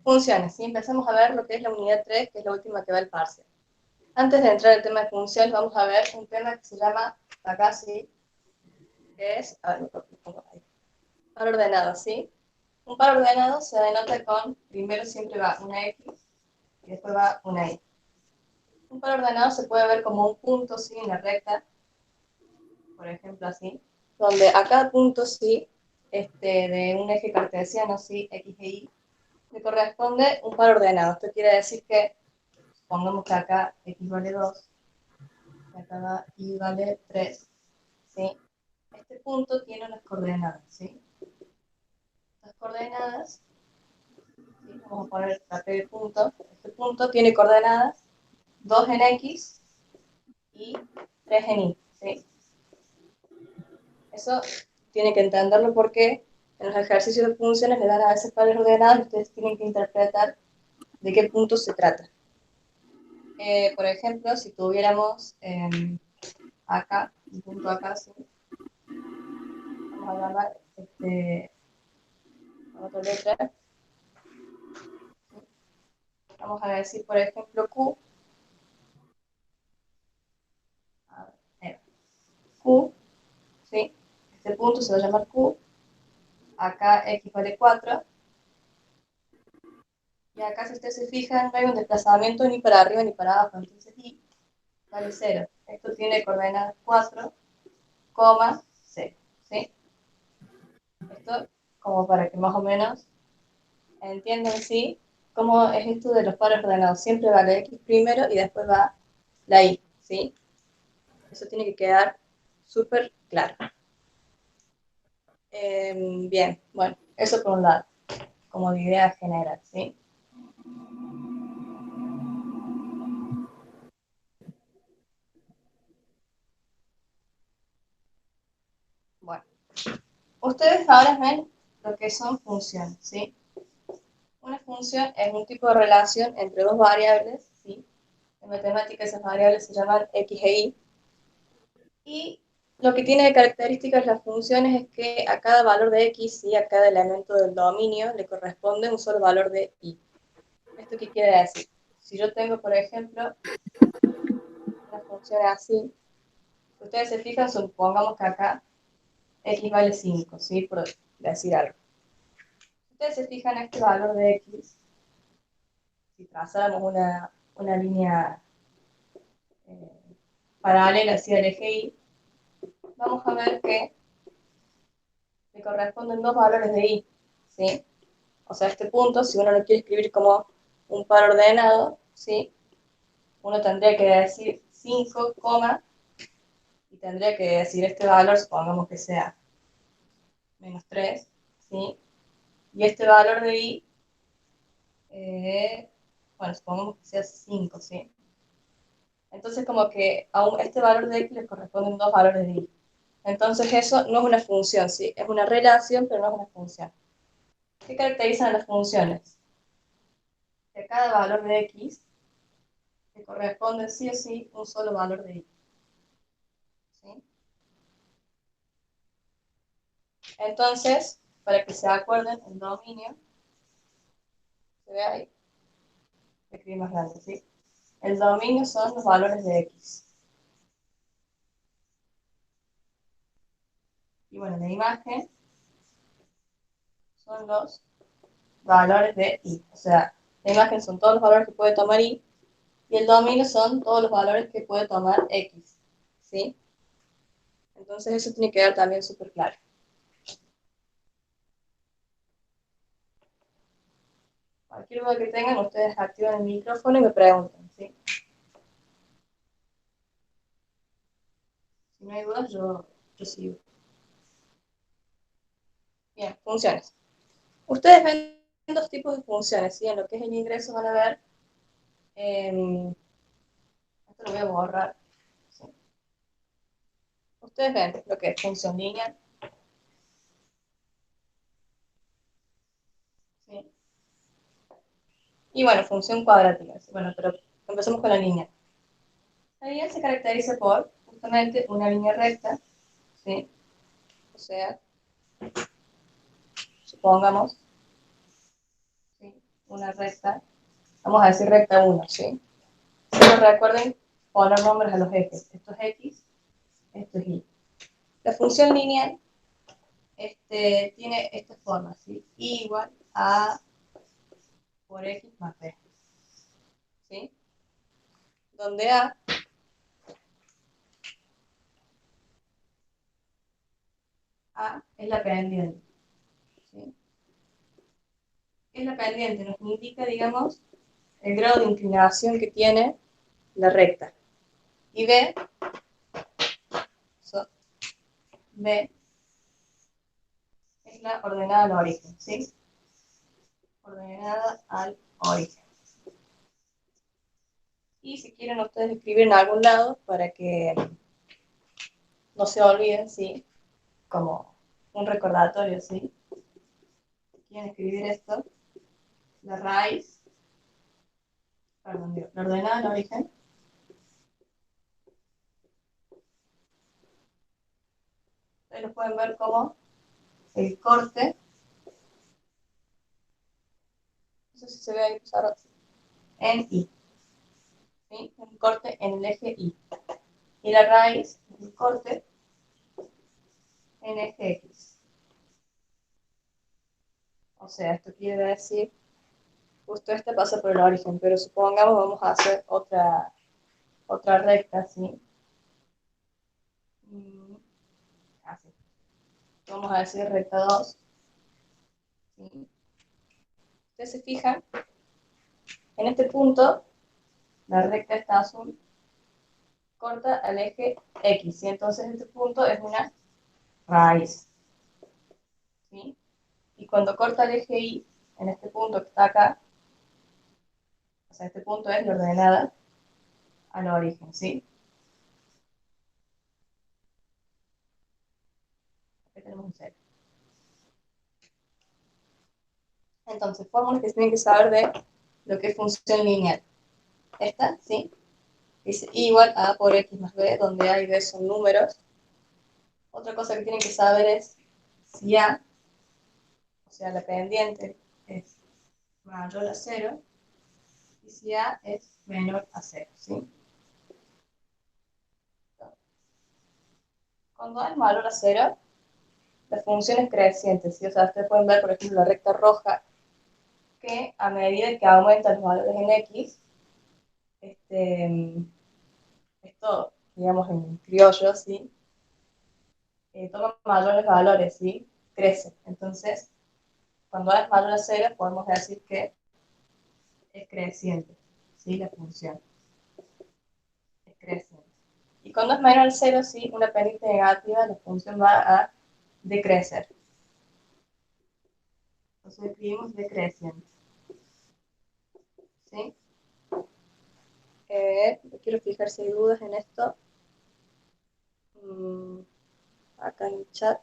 Funciones, ¿sí? Empezamos a ver lo que es la unidad 3, que es la última que va el parcial. Antes de entrar al tema de funciones, vamos a ver un tema que se llama, acá sí, que es, a ver, lo pongo ahí, par ordenado, ¿sí? Un par ordenado se denota con, primero siempre va una X y después va una Y. Un par ordenado se puede ver como un punto, ¿sí? En la recta, por ejemplo, así, donde a cada punto, ¿sí? De un eje cartesiano, ¿sí? X e Y, le corresponde un par ordenado. Esto quiere decir que, pongamos que acá X vale 2, y acá Y vale 3, ¿sí? Este punto tiene unas coordenadas, ¿sí? Las coordenadas, ¿sí? Vamos a poner la P de punto. Este punto tiene coordenadas 2 en X y 3 en Y, ¿sí? Eso tiene que entenderlo porque en los ejercicios de funciones le dan a veces pares ordenadas y ustedes tienen que interpretar de qué punto se trata. Por ejemplo, si tuviéramos acá, un punto acá, ¿sí? Vamos a llamar otra letra. Vamos a decir, por ejemplo, Q. A ver, Q, ¿sí? Este punto se va a llamar Q. Acá X vale 4. Y acá, si ustedes se fijan, no hay un desplazamiento ni para arriba ni para abajo. Entonces, Y vale 0. Esto tiene coordenadas 4, 0. ¿Sí? Esto como para que más o menos entiendan, ¿sí? Cómo es esto de los pares ordenados. Siempre va la X primero y después va la Y, ¿sí? Eso tiene que quedar súper claro. Bien, bueno, eso por un lado, como de idea general, ¿sí? Bueno, ustedes ahora ven lo que son funciones, ¿sí? Una función es un tipo de relación entre dos variables, ¿sí? En matemáticas esas variables se llaman X e Y. Y lo que tiene de características las funciones es que a cada valor de X, ¿sí? A cada elemento del dominio, le corresponde un solo valor de Y. ¿Esto qué quiere decir? Si yo tengo, por ejemplo, una función así, ustedes se fijan, supongamos que acá X vale 5, ¿sí? Por decir algo. Ustedes se fijan este valor de X, si trazáramos una línea paralela hacia el eje Y, vamos a ver que le corresponden dos valores de Y, ¿sí? O sea, este punto, si uno lo quiere escribir como un par ordenado, ¿sí? Uno tendría que decir 5, y tendría que decir este valor, supongamos que sea menos 3, ¿sí? Y este valor de Y, bueno, supongamos que sea 5, ¿sí? Entonces, como que a este valor de X le corresponden dos valores de Y. Entonces, eso no es una función, ¿sí? Es una relación, pero no es una función. ¿Qué caracterizan las funciones? Que a cada valor de X le corresponde sí o sí un solo valor de Y, ¿sí? Entonces, para que se acuerden, el dominio, se ve ahí, escribí más grande, ¿sí? El dominio son los valores de X. Y bueno, la imagen son los valores de Y. O sea, la imagen son todos los valores que puede tomar Y, y el dominio son todos los valores que puede tomar X, ¿sí? Entonces eso tiene que quedar también súper claro. Cualquier duda que tengan, ustedes activan el micrófono y me preguntan, ¿sí? Si no hay dudas, yo sigo. Bien, funciones. Ustedes ven dos tipos de funciones, ¿sí? En lo que es el ingreso van a ver, esto lo voy a borrar, ¿sí? Ustedes ven lo que es función lineal, ¿sí? Y bueno, función cuadrática, ¿sí? Bueno, pero empecemos con la línea. La línea se caracteriza por justamente una línea recta, ¿sí? O sea, supongamos, ¿sí? una recta, vamos a decir recta 1, ¿sí? Pero recuerden poner nombres a los ejes. Esto es X, esto es Y. La función lineal tiene esta forma, ¿sí? Y igual a por X más B, ¿sí? Donde A es la pendiente, ¿sí? Es la pendiente, nos indica, digamos, el grado de inclinación que tiene la recta. Y B es la ordenada al origen, ¿sí? Ordenada al origen. Y si quieren ustedes escribir en algún lado para que no se olviden, ¿sí? Como un recordatorio, ¿sí? Si quieren escribir esto, la raíz, perdón, digo, la ordenada al origen, ustedes lo pueden ver como el corte, no sé si se ve ahí, en Y, ¿sí? Un corte en el eje Y. Y la raíz es el corte en eje X. O sea, esto quiere decir, justo este pasa por el origen, pero supongamos vamos a hacer otra recta, ¿sí? Así. Vamos a decir recta 2. ¿Sí? Ustedes se fijan, en este punto, la recta está azul, corta al eje X, y entonces este punto es una raíz. ¿Sí? Y cuando corta el eje Y, en este punto que está acá, o sea, este punto es la ordenada al origen, ¿sí? Aquí tenemos un cero. Entonces, fórmulas que se tienen que saber de lo que es función lineal. Esta, ¿sí? Dice I igual a por X más B, donde A y B son números. Otra cosa que tienen que saber es si A, o sea, la pendiente, es mayor a 0, y si A es menor a 0, ¿sí? Cuando A es mayor a 0, la función es creciente, ¿sí? O sea, ustedes pueden ver, por ejemplo, la recta roja, que a medida que aumentan los valores en X, esto, digamos, en criollo, ¿sí? Toma mayores valores, ¿sí? Crece. Entonces, cuando A es mayor a 0, podemos decir que es creciente, ¿sí? La función es creciente. Y cuando es menor al 0, ¿sí? Una pendiente negativa, la función va a decrecer. Entonces escribimos decreciente, ¿sí? Quiero fijar si hay dudas en esto. Acá en el chat.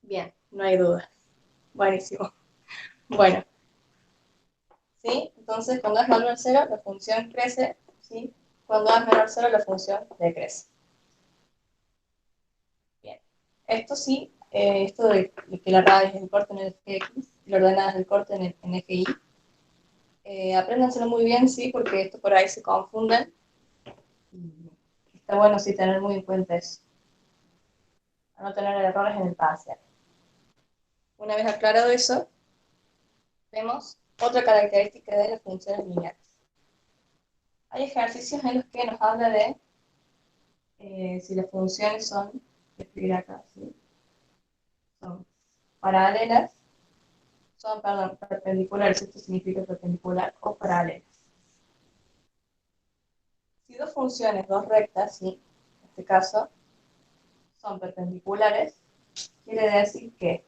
Bien, no hay dudas. Buenísimo. Bueno, ¿sí? Entonces, cuando es mayor al 0, la función crece, ¿sí? Cuando es menor al 0, la función decrece. Bien. Esto sí, esto de que la raíz es el corte en el eje X y la ordenada es el corte en eje Y, apréndanselo muy bien, sí, porque esto por ahí se confunden. Y está bueno sí tener muy en cuenta eso, para no tener errores en el parcial. Una vez aclarado eso, vemos otra característica de las funciones lineales. Hay ejercicios en los que nos habla de si las funciones son, voy a escribir acá, ¿sí? Son paralelas, son, perdón, perpendiculares, esto significa perpendicular, o paralelas. Si dos funciones, dos rectas, ¿sí? En este caso, son perpendiculares, quiere decir que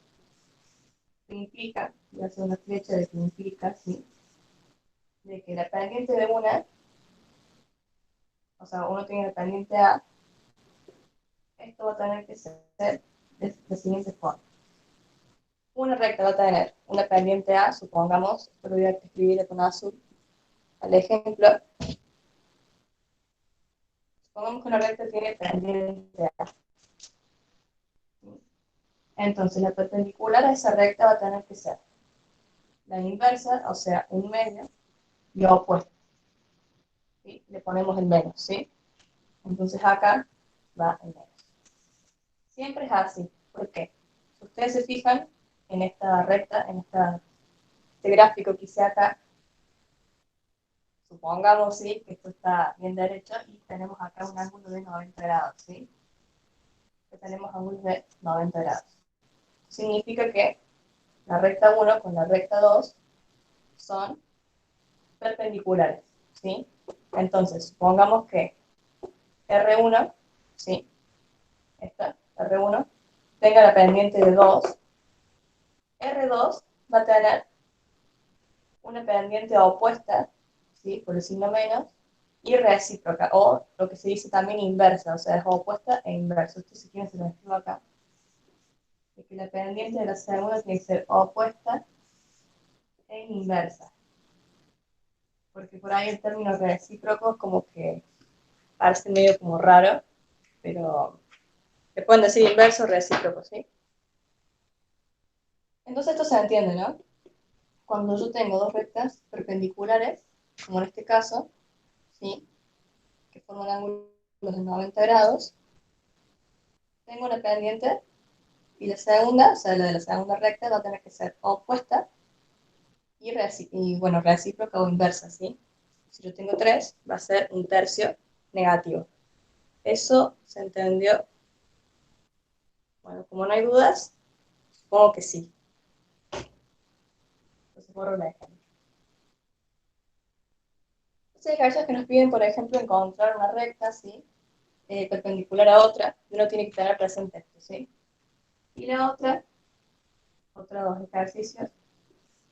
implica, voy a hacer una flecha de que implica, ¿sí? De que la pendiente de una, o sea, uno tiene la pendiente A, esto va a tener que ser de la siguiente forma. Una recta va a tener una pendiente A, supongamos, esto lo voy a escribir con azul, al ejemplo, supongamos que una recta tiene pendiente A. Entonces, la perpendicular a esa recta va a tener que ser la inversa, o sea, un medio, y opuesto. ¿Sí? Le ponemos el menos, ¿sí? Entonces acá va el menos. Siempre es así. ¿Por qué? Si ustedes se fijan en esta recta, este gráfico que hice acá, supongamos, ¿sí?, que esto está bien derecho y tenemos acá un ángulo de 90 grados, ¿sí? Que tenemos ángulos de 90 grados. Significa que la recta 1 con la recta 2 son perpendiculares, ¿sí? Entonces, supongamos que R1, ¿sí? Esta, R1, tenga la pendiente de 2, R2 va a tener una pendiente opuesta, ¿sí?, por el signo menos, y recíproca, o lo que se dice también inversa, o sea, es opuesta e inversa. Esto si quieren se lo escribo acá. Es que la pendiente de la segunda tiene que ser opuesta e inversa. Porque por ahí el término recíproco es como que parece medio como raro, pero le pueden decir inverso o recíproco, ¿sí? Entonces esto se entiende, ¿no? Cuando yo tengo dos rectas perpendiculares, como en este caso, ¿sí?, que forman ángulos de 90 grados, tengo una pendiente y la segunda, o sea, la de la segunda recta va a tener que ser opuesta y bueno, recíproca o inversa, ¿sí? Si yo tengo 3, va a ser un tercio negativo. ¿Eso se entendió? Bueno, como no hay dudas, supongo que sí. Entonces borro la ejemplo. Entonces hay ejercicios que nos piden, por ejemplo, encontrar una recta, ¿sí?, perpendicular a otra, y uno tiene que tener presente esto, ¿sí? Y la otra, otros dos ejercicios,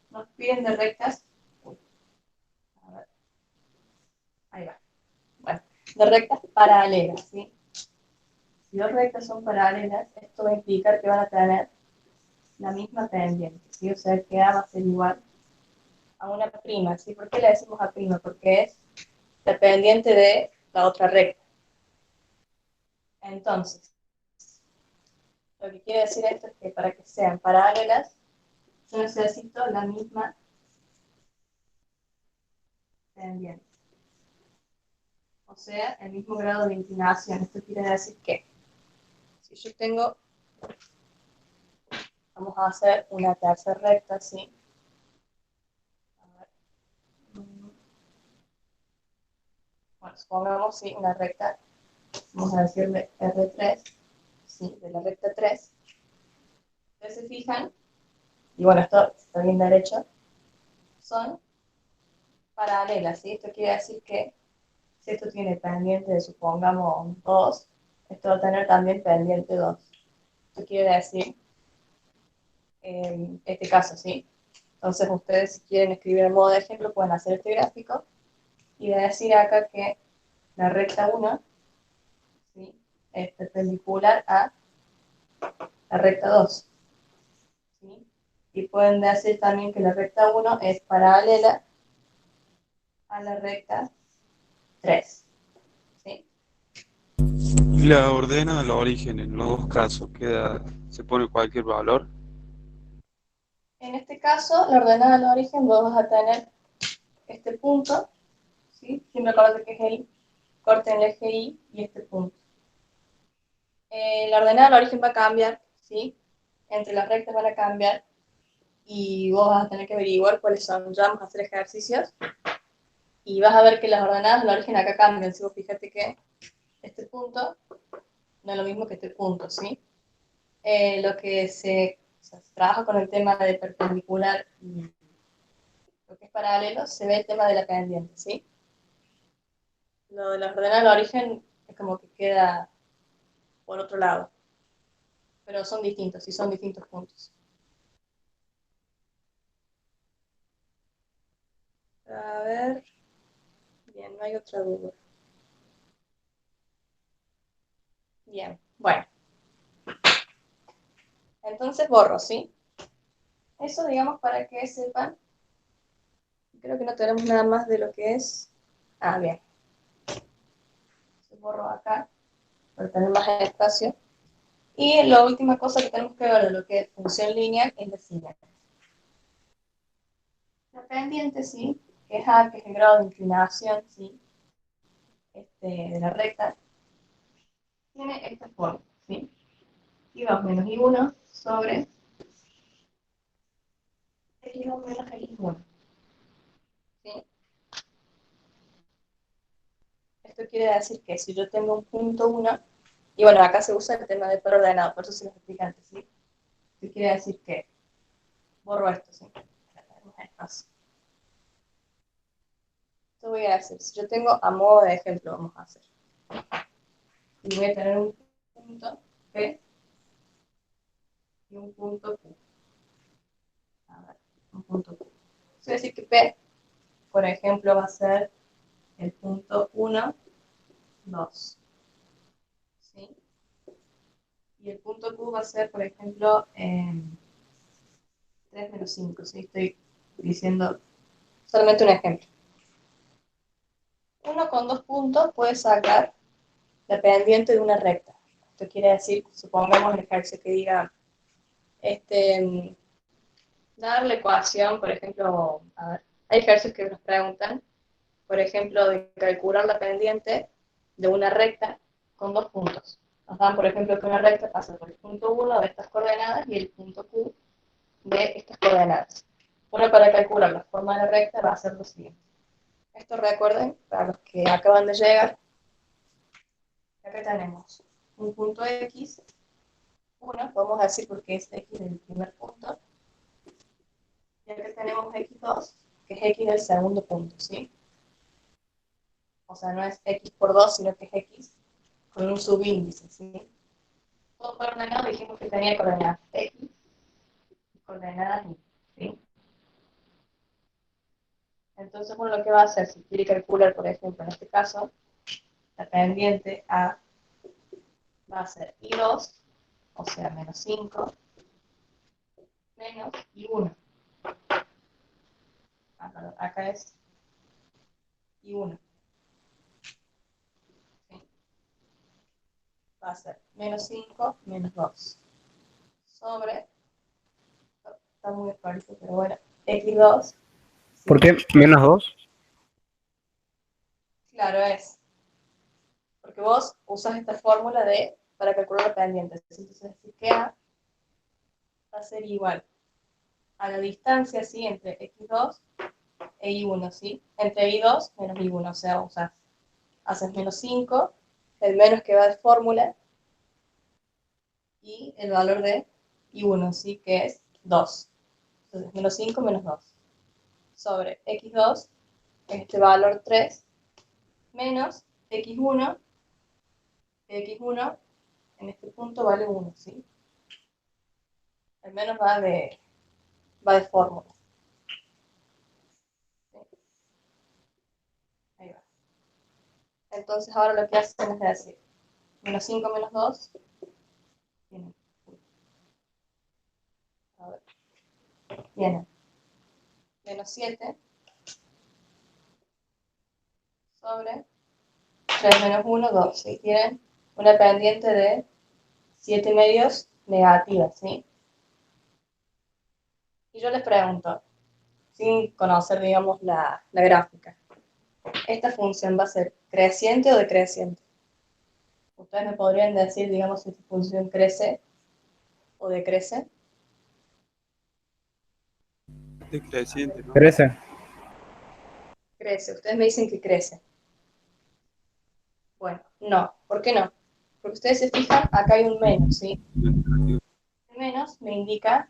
nos piden de rectas, a ver, ahí va, bueno, de rectas paralelas, ¿sí? Si dos rectas son paralelas, esto va a implicar que van a tener la misma pendiente, ¿sí? O sea, que A va a ser igual a una prima, ¿sí? ¿Por qué le decimos a prima? Porque es la pendiente de la otra recta. Entonces, lo que quiere decir esto es que para que sean paralelas, yo necesito la misma pendiente. O sea, el mismo grado de inclinación. Esto quiere decir que si yo tengo, vamos a hacer una tercera recta, ¿sí? A ver. Bueno, supongamos, sí, una recta, vamos a decirle R3, ¿sí?, de la recta 3. Ustedes se fijan, y bueno, esto está bien derecho, son paralelas, ¿sí? Esto quiere decir que si esto tiene pendiente de, supongamos, 2, esto va a tener también pendiente 2. Esto quiere decir, en este caso, ¿sí? Entonces ustedes, si quieren escribir en modo de ejemplo, pueden hacer este gráfico y decir acá que la recta 1, ¿sí?, es perpendicular a la recta 2. ¿Sí? Y pueden decir también que la recta 1 es paralela a la recta 3. ¿Sí? Y la ordena al origen en los dos casos, se pone cualquier valor. En este caso, la ordenada del origen, vos vas a tener este punto, ¿sí? Siempre acuérdate que es el corte en el eje Y y este punto. La ordenada del origen va a cambiar, ¿sí? Entre las rectas van a cambiar y vos vas a tener que averiguar cuáles son. Ya vamos a hacer ejercicios y vas a ver que las ordenadas del origen acá cambian. Si vos fíjate que este punto no es lo mismo que este punto, ¿sí? Lo que se trabaja con el tema de perpendicular y lo que es paralelo, se ve el tema de la pendiente, ¿sí? Lo de las ordenadas del origen es como que queda por otro lado, pero son distintos, sí, son distintos puntos. A ver, bien, no hay otra duda. Bien, bueno, entonces borro, ¿sí? Eso, digamos, para que sepan, creo que no tenemos nada más de lo que es. Ah, bien. Borro acá para tener más espacio. Y la última cosa que tenemos que ver de lo que es función lineal es la siguiente. La pendiente, ¿sí? Que es A, que es el grado de inclinación, ¿sí? De la recta, tiene esta forma, ¿sí? Y2 menos I1 sobre X2 menos X1, ¿sí? Esto quiere decir que si yo tengo un punto 1, y bueno, acá se usa el tema de por ordenado, por eso se los explico antes, ¿sí? Esto quiere decir que borro esto, ¿sí? Esto voy a decir, si yo tengo a modo de ejemplo, vamos a hacer. Y voy a tener un punto P y un punto Q. A ver, un punto Q. Eso quiere decir que P, por ejemplo, va a ser el punto 1, 2. ¿Sí? Y el punto Q va a ser, por ejemplo, 3 menos 5. ¿Sí? Estoy diciendo solamente un ejemplo. Uno con dos puntos puede sacar la pendiente de una recta. Esto quiere decir, supongamos el ejercicio que diga, dar la ecuación, por ejemplo, a ver, hay ejercicios que nos preguntan, por ejemplo, de calcular la pendiente de una recta con dos puntos. Nos dan, por ejemplo, que una recta pasa por el punto 1 de estas coordenadas y el punto Q de estas coordenadas. Uno para calcular la forma de la recta va a ser lo siguiente. Esto recuerden, para los que acaban de llegar, acá tenemos un punto X, 1, podemos decir porque es X del primer punto, y acá tenemos X2, que es X del segundo punto, ¿sí? O sea, no es X por 2, sino que es X con un subíndice, ¿sí? Todo coordenado dijimos que tenía coordenadas X y coordenadas Y, ¿sí? Entonces, uno lo que va a hacer, si quiere calcular, por ejemplo, en este caso, la pendiente A va a ser I2, o sea, menos 5, menos I1. Ah, perdón, acá es I1. ¿Sí? Va a ser menos 5, menos 2. Sobre, está muy despacio, pero bueno, X2. ¿Por ¿Sí? qué menos 2? Claro es. Porque vos usas esta fórmula para calcular la pendiente. Entonces, decir que A va a ser igual a la distancia, ¿sí? Entre X2 e I1, ¿sí? Entre I2 menos I1, o sea, haces menos 5, el menos que va de fórmula, y el valor de I1, ¿sí? Que es 2. Entonces, menos 5 menos 2. Sobre X2, este valor 3, menos X1, X1 en este punto vale 1, ¿sí? El menos va de fórmula. ¿Sí? Ahí va. Entonces ahora lo que hacen es decir, menos 5 menos 2, tienen menos 7 sobre 3 menos 1, 2. ¿Sí? Tienen una pendiente de 7 medios negativa, ¿sí? Y yo les pregunto, sin conocer, digamos, la gráfica, ¿esta función va a ser creciente o decreciente? Ustedes me podrían decir, digamos, si esta función crece o decrece. Decreciente, ¿no? Crece. Crece. Ustedes me dicen que crece. Bueno, no. ¿Por qué no? Porque ustedes se fijan, acá hay un menos, ¿sí? El menos me indica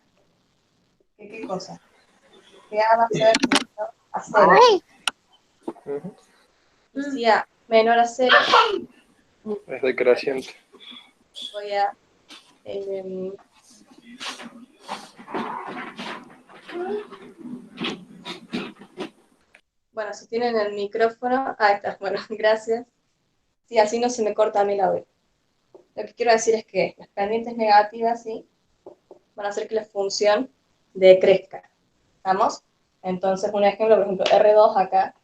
que ¿qué cosa? Que A va a ser menor a 0. Y si A menor a 0, Es decreciente. voy a... Eh, bueno, si tienen el micrófono... Ahí está, bueno, gracias. Sí, así no se me corta a mí la audio. Lo que quiero decir es que las pendientes negativas, ¿sí? Van a hacer que la función decrezca. ¿Estamos? Entonces, un ejemplo, por ejemplo, R2 acá,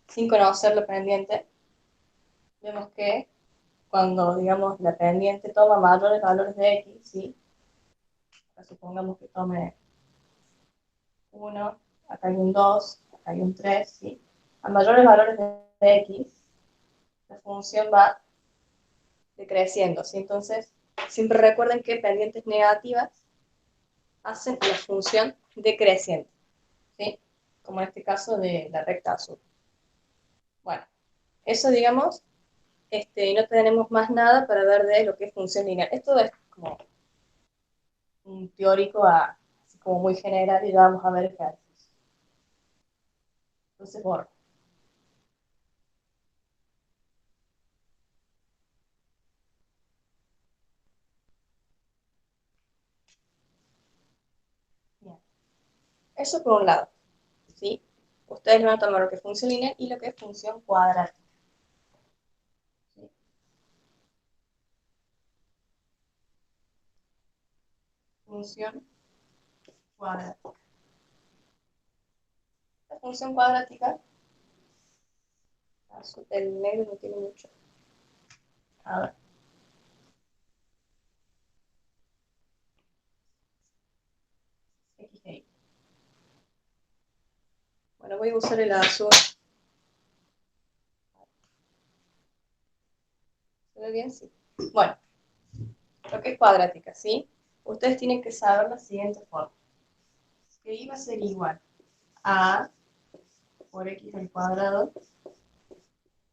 sin conocer la pendiente, vemos que cuando, digamos, la pendiente toma mayores valores de X, ¿sí? Acá supongamos que tome 1, acá hay un 2, hay un 3, ¿sí? A mayores valores de x, la función va decreciendo, ¿sí? Entonces, siempre recuerden que pendientes negativas hacen a la función decreciente, ¿sí? Como en este caso de la recta azul. Bueno, eso digamos, no tenemos más nada para ver de lo que es función lineal. Esto es como un teórico así como muy general y ya vamos a ver ejercicios. Entonces, borro. Bien. Eso por un lado, ¿sí? Ustedes van a tomar lo que es función lineal y lo que es función cuadrática. ¿Sí? Función cuadrática. La función cuadrática, el negro no tiene mucho. A ver. X de Y. Bueno, voy a usar el azul. ¿Se ve bien? Sí. Bueno, lo que es cuadrática, ¿sí? Ustedes tienen que saber la siguiente forma. Que Y va a ser igual a por X al cuadrado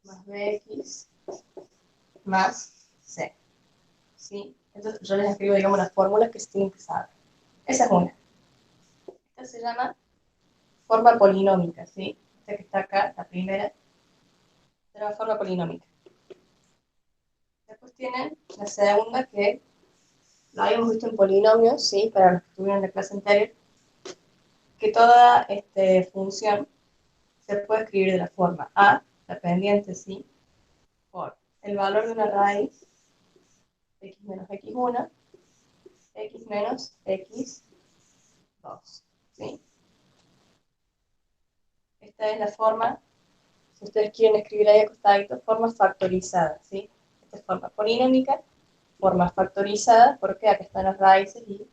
más BX más C. ¿Sí? Entonces yo les escribo, digamos, las fórmulas que se tienen que saber. Esa es una. Esta se llama forma polinómica, ¿sí? Esta que está acá, la primera, se llama forma polinómica. Después tienen la segunda que lo habíamos visto en polinomios, ¿sí? Para los que estuvieron en la clase anterior, que toda función se puede escribir de la forma a, la pendiente, ¿sí? Por el valor de una raíz, x menos x1, x menos x2, ¿sí? Esta es la forma, si ustedes quieren escribir ahí acostadito, forma factorizada, ¿sí? Esta es forma polinómica, forma factorizada, porque acá están las raíces, y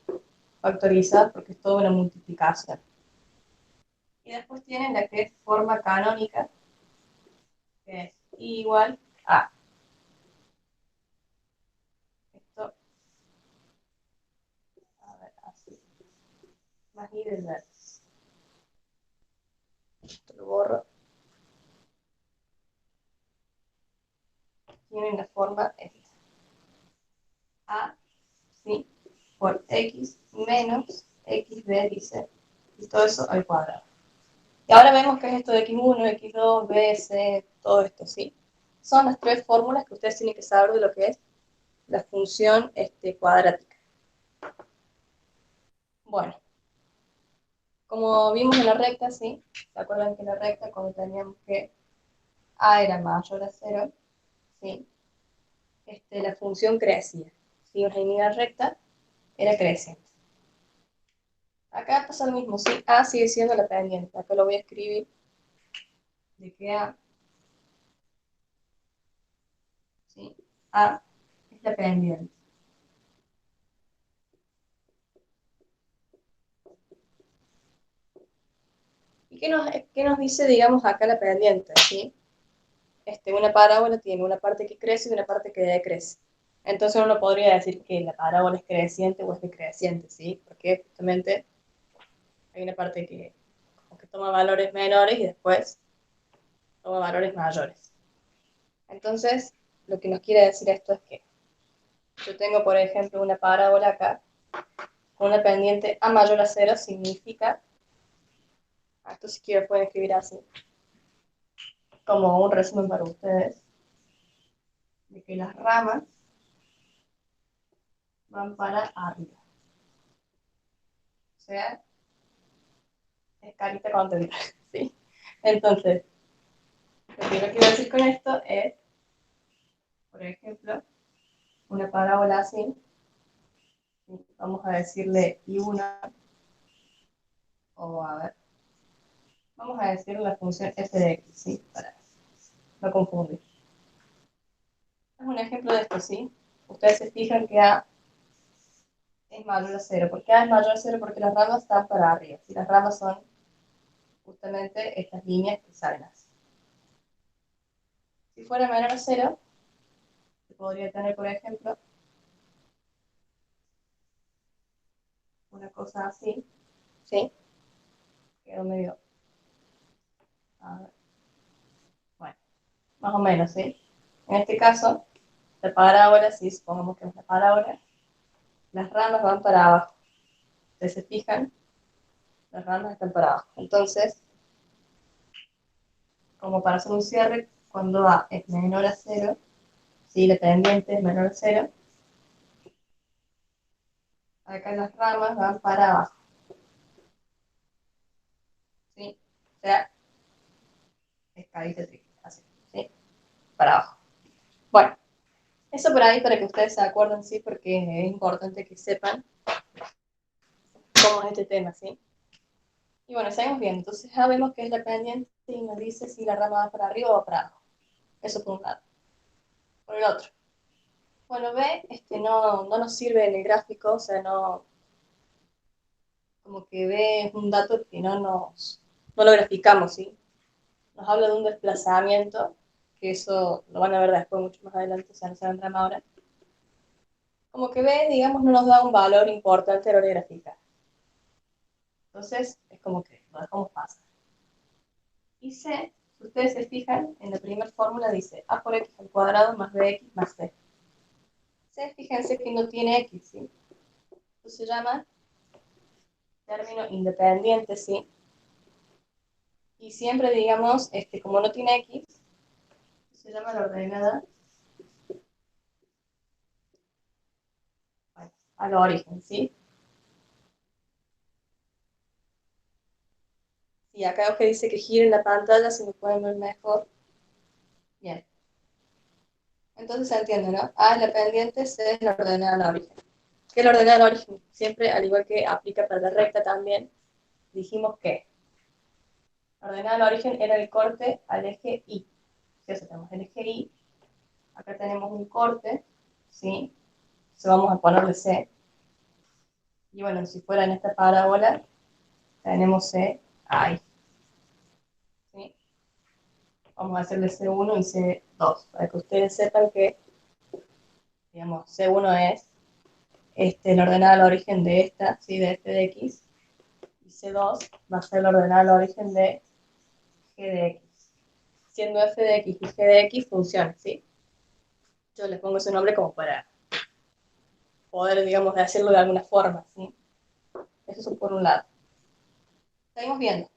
factorizada porque es toda una multiplicación. Y después tienen la que es forma canónica, que es I igual a. Esto, a ver, así, más I del verde. Esto lo borro. Tienen la forma esta. A, ¿sí? Por X menos XB, dice, y todo eso al cuadrado. Y ahora vemos que es esto de X1, X2, B, C, todo esto, ¿sí? Son las tres fórmulas que ustedes tienen que saber de lo que es la función cuadrática. Bueno, como vimos en la recta, ¿sí? ¿Se acuerdan que en la recta cuando teníamos que A era mayor a 0, ¿sí? La función crecía. Si una línea recta, era creciente. Acá pasa lo mismo, ¿sí? A sigue siendo la pendiente. Acá lo voy a escribir de que A, ¿sí? A es la pendiente. ¿Y qué nos dice, digamos, acá la pendiente, ¿sí? Una parábola tiene una parte que crece y una parte que decrece. Entonces uno podría decir que la parábola es creciente o es decreciente, ¿sí? Porque justamente hay una parte que como que toma valores menores y después toma valores mayores. Entonces, lo que nos quiere decir esto es que yo tengo, por ejemplo, una parábola acá, con una pendiente a mayor a 0 significa, esto si quiero pueden escribir así, como un resumen para ustedes, de que las ramas van para arriba. O sea, es carita contenta, ¿sí? Entonces, lo que yo quiero decir con esto es, por ejemplo, una parábola así, ¿sí? Vamos a decirle I1, o a ver, vamos a decirle la función f de x, ¿sí? Para no confundir. Es un ejemplo de esto, ¿sí? Ustedes se fijan que A es mayor a 0. ¿Por qué A es mayor a 0? Porque las ramas están para arriba. Si las ramas son justamente estas líneas que salen así. Si fuera menor a 0, se podría tener, por ejemplo, una cosa así, ¿sí? Quedó medio... A ver. Bueno, más o menos, ¿sí? En este caso, la parábola, si supongamos que es una parábola, las ramas van para abajo. Ustedes se fijan, las ramas están para abajo. Entonces, como para hacer un cierre, cuando A es menor a 0, si la pendiente es menor a 0, acá las ramas van para abajo, ¿sí? O sea, escalita triple, así, ¿sí? Para abajo. Bueno, eso por ahí para que ustedes se acuerden, ¿sí? Porque es importante que sepan cómo es este tema, ¿sí? Y bueno, seguimos viendo. Entonces ya vemos que es la pendiente y nos dice si la rama va para arriba o para abajo. Eso por un lado. Por el otro. Bueno, B no nos sirve en el gráfico, o sea, no, como que B es un dato que no lo graficamos, ¿sí? Nos habla de un desplazamiento, que eso lo van a ver después, mucho más adelante, o sea, no se van a ahora. Como que B, digamos, no nos da un valor importante a la hora de graficar. Entonces, es como que lo dejamos pasar. Y C, si ustedes se fijan, en la primera fórmula dice A por X al cuadrado más BX más C. C, fíjense que no tiene X, ¿sí? Esto se llama término independiente, ¿sí? Y siempre, digamos, como no tiene X, se llama la ordenada al origen, ¿sí? Y acá os que dice que gire la pantalla, si me pueden ver mejor. Bien. Entonces se entiende, ¿no? A es la pendiente, C es la ordenada al origen. ¿Qué es la ordenada al origen? Siempre, al igual que aplica para la recta también, dijimos que la ordenada al origen era el corte al eje Y. ¿Sí? O sea, tenemos el eje Y, acá tenemos un corte, ¿sí? Entonces vamos a ponerle C. Y bueno, si fuera en esta parábola, tenemos C ahí. ¿Sí? Vamos a hacerle C1 y C2, para que ustedes sepan que, digamos, C1 es la ordenada al origen de esta, ¿sí? De f de x, y C2 va a ser la ordenada al origen de g de x, siendo f de x y g de x funciones, ¿sí? Yo les pongo ese nombre como para poder, digamos, decirlo de alguna forma, ¿sí? Eso es por un lado. Seguimos viendo.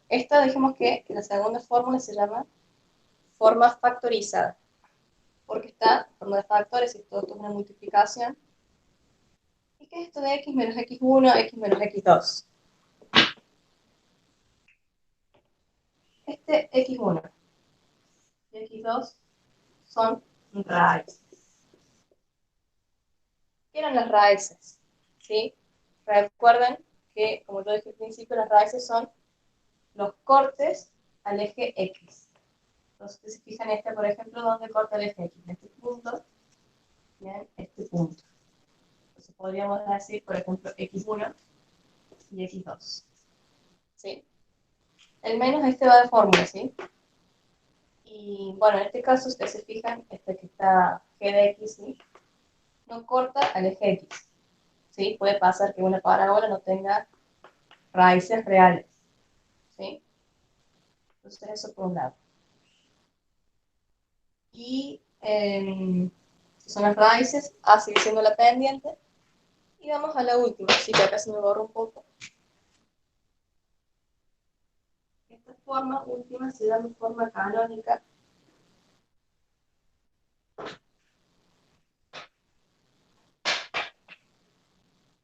Esta dijimos que la segunda fórmula se llama forma factorizada, porque está en forma de factores y todo esto es una multiplicación. ¿Y qué es esto de x menos x1, x menos x2? X1 y x2 son raíces. ¿Qué eran las raíces? ¿Sí? Recuerden que, como yo dije al principio, las raíces son los cortes al eje X. Entonces, si se fijan por ejemplo, ¿dónde corta el eje X? En este punto y en este punto. Entonces, podríamos decir, por ejemplo, X1 y X2. ¿Sí? El menos va de fórmula, ¿sí? Y bueno, en este caso, ustedes se fijan, que está G de X, ¿sí? No corta al eje X. ¿Sí? Puede pasar que una parábola no tenga raíces reales. ¿Sí? Entonces, eso por un lado. Y son las raíces, A sigue siendo la pendiente. Y vamos a la última, así que acá se me borra un poco. Esta forma última se llama forma canónica.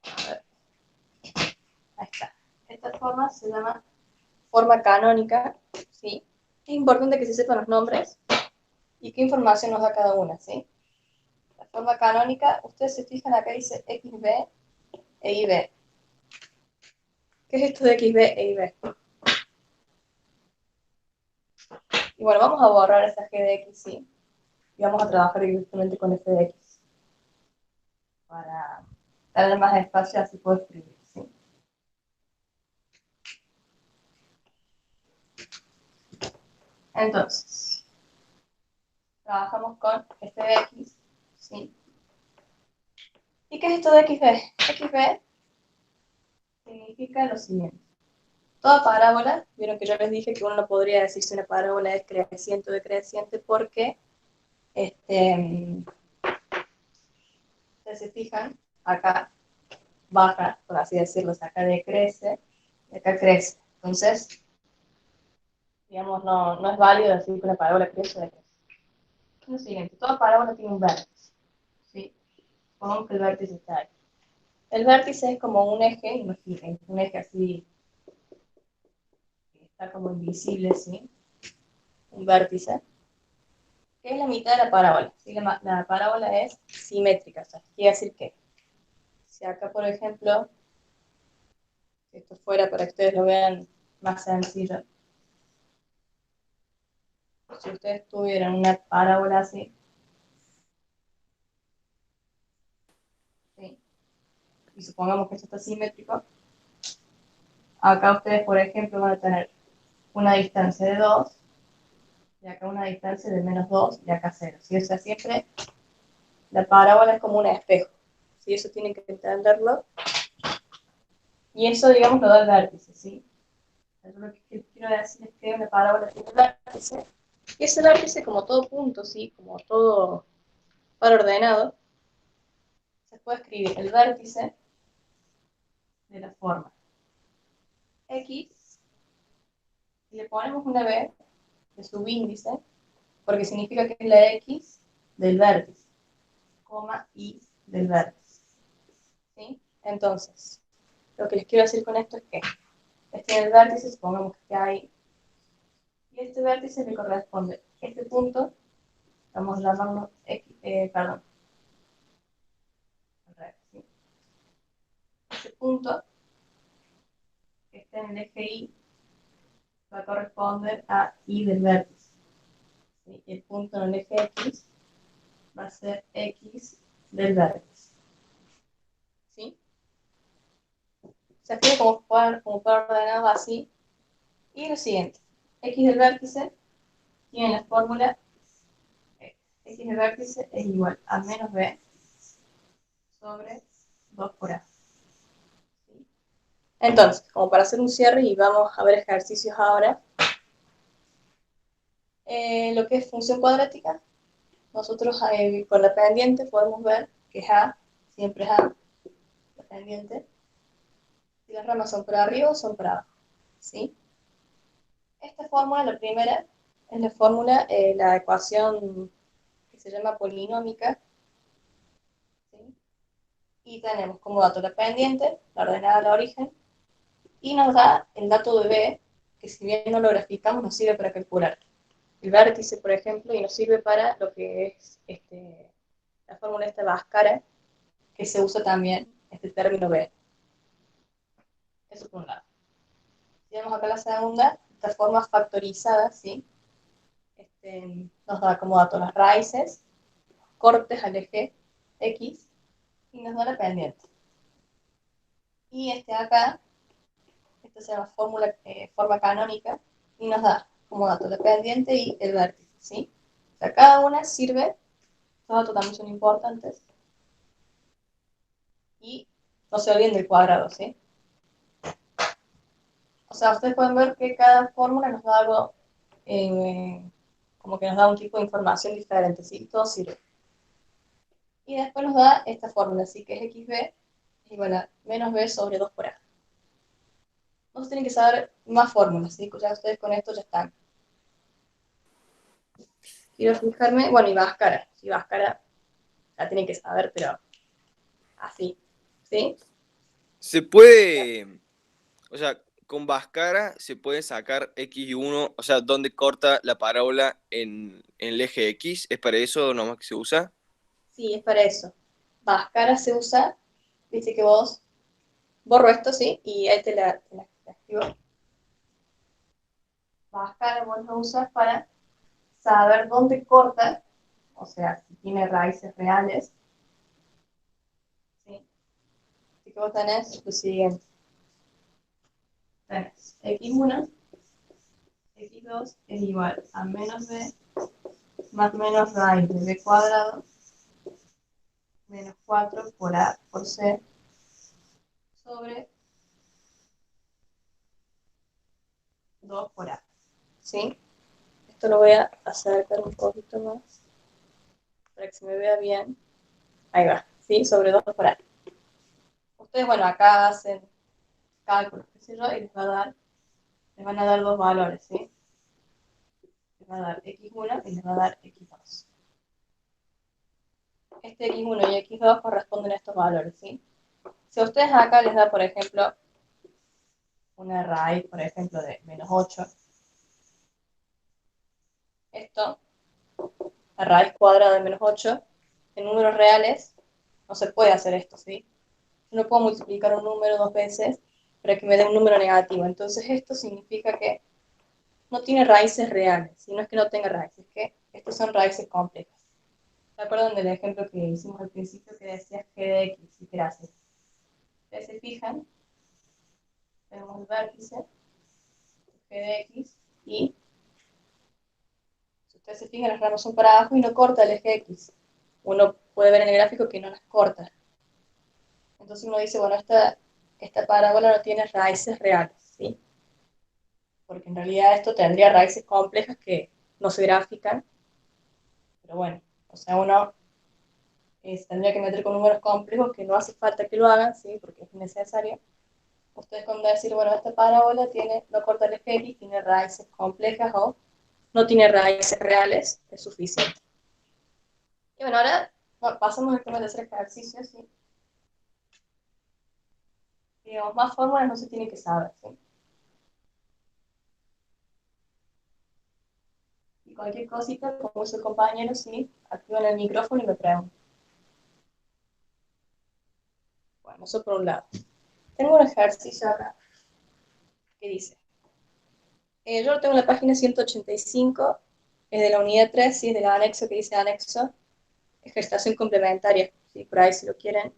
A ver, ahí está. Esta forma se llama forma canónica, ¿sí? Es importante que se sepan los nombres y qué información nos da cada una, ¿sí? La forma canónica, ustedes se fijan acá dice XB e IB. ¿Qué es esto de XB e IB? Y bueno, vamos a borrar esta G de X, ¿sí? Y vamos a trabajar directamente con F de X. Para tener más espacio, así puedo escribir, ¿sí? Entonces, trabajamos con f de x, ¿sí? ¿Y qué es esto de xb? xb significa lo siguiente. Toda parábola, vieron que yo les dije que uno no podría decir si una parábola es creciente o decreciente porque, si se fijan, acá baja, por así decirlo, o sea, acá decrece y acá crece. Entonces, digamos, no es válido decir que una parábola crece o decrece. Es lo siguiente, toda parábola tiene un vértice, ¿sí? Pongamos que el vértice está ahí. El vértice es como un eje, imaginen, un eje así, que está como invisible, ¿sí? Un vértice, que es la mitad de la parábola. ¿Sí? La parábola es simétrica, o sea, quiere decir que si acá, por ejemplo, si esto fuera para que ustedes lo vean más sencillo, si ustedes tuvieran una parábola así, ¿sí? Y supongamos que esto está simétrico, acá ustedes, por ejemplo, van a tener una distancia de 2, y acá una distancia de -2, y acá 0. ¿Sí? O sea, siempre la parábola es como un espejo. ¿Sí? Eso tienen que entenderlo. Y eso, digamos, lo da el vértice, ¿sí? Yo lo que quiero decir es que una parábola tiene un vértice, y ese vértice, como todo punto, ¿sí? Como todo par ordenado, se puede escribir el vértice de la forma x, y le ponemos una b de subíndice, porque significa que es la x del vértice, coma y del vértice. ¿Sí? Entonces, lo que les quiero decir con esto es que este es el vértice, supongamos que está ahí, y este vértice le corresponde este punto, vamos a llamarlo x, perdón, ¿sí? Este punto que está en el eje y va a corresponder a y del vértice. ¿Sí? Y el punto en el eje x va a ser x del vértice. ¿Sí? Se escribe como par ordenado así. Y lo siguiente, x del vértice tiene la fórmula x del vértice es igual a menos b sobre 2 por a. ¿Sí? Entonces, como para hacer un cierre y vamos a ver ejercicios ahora, lo que es función cuadrática, nosotros con la pendiente podemos ver que es a, siempre es a, la pendiente, si las ramas son para arriba o son para abajo. ¿Sí? Esta fórmula, la primera, es la fórmula, la ecuación que se llama polinómica, ¿sí? Y tenemos como dato la pendiente, la ordenada al origen, y nos da el dato de b, que si bien no lo graficamos, nos sirve para calcular el vértice, por ejemplo, y nos sirve para lo que es la fórmula esta Bhaskara, que se usa también este término b. Eso por un lado. Si vemos acá la segunda, esta forma factorizada, ¿sí? Nos da como dato las raíces, cortes al eje x, y nos da la pendiente. Y acá, esta se llama forma canónica, y nos da como dato la pendiente y el vértice, ¿sí? O sea, cada una sirve, estos datos también son importantes, y no se olviden del cuadrado, ¿sí? O sea, ustedes pueden ver que cada fórmula nos da algo, como que nos da un tipo de información diferente, ¿sí? Todo sirve. Y después nos da esta fórmula, ¿sí? Que es xb es igual a menos b sobre 2 por a. Vamos tienen que saber más fórmulas, ¿sí? Ya ustedes con esto ya están. Quiero fijarme, bueno, y Bhaskara. Sí, Bhaskara la tienen que saber, pero así, ¿sí? Se puede, o sea, con Bhaskara se puede sacar x1, o sea, donde corta la parábola en el eje x, ¿es para eso nomás que se usa? Sí, es para eso. Bhaskara se usa, dice que vos borro esto, ¿sí? Y ahí te la escribo. Bhaskara vos lo usas para saber dónde corta, o sea, si tiene raíces reales, ¿sí? Así que vos tenés lo siguiente. Tenés x1 x2 es igual a menos b más menos raíz de b cuadrado menos 4 por a por c sobre 2 por a. ¿Sí? Esto lo voy a acercar un poquito más para que se me vea bien. Ahí va, ¿sí? Sobre 2 por a. Ustedes, bueno, acá hacen cálculos, qué sé yo, y les van a dar dos valores, ¿sí? Les va a dar x1 y les va a dar x2. Este x1 y x2 corresponden a estos valores, ¿sí? Si a ustedes acá les da, por ejemplo, una raíz, por ejemplo, de menos 8, esto, la raíz cuadrada de menos 8, en números reales, no se puede hacer esto, ¿sí? Yo no puedo multiplicar un número dos veces para que me dé un número negativo. Entonces esto significa que no tiene raíces reales, si no es que no tenga raíces, que estos son raíces complejas. ¿Se acuerdan del ejemplo que hicimos al principio que decía g de x y gracias? Ustedes se fijan, tenemos el vértice, g de x, y si ustedes se fijan, las ramas son para abajo y no corta el eje x. Uno puede ver en el gráfico que no las corta. Entonces uno dice, bueno, esta parábola no tiene raíces reales, ¿sí? Porque en realidad esto tendría raíces complejas que no se grafican, pero bueno, o sea, uno tendría que meter con números complejos que no hace falta que lo hagan, ¿sí? Porque es innecesario. Ustedes cuando decir, bueno, esta parábola no corta el eje x, tiene raíces complejas o no tiene raíces reales, es suficiente. Y bueno, ahora pasamos al tema de hacer ejercicios, ¿sí? Digamos, más fórmulas no se tienen que saber, ¿sí? Y cualquier cosita, como dice el compañero, ¿sí? Activan el micrófono y me preguntan. Bueno, eso por un lado. Tengo un ejercicio acá que dice, yo lo tengo en la página 185, es de la unidad 3, ¿sí? Es del anexo que dice anexo, ejercitación complementaria, ¿sí? Por ahí si lo quieren,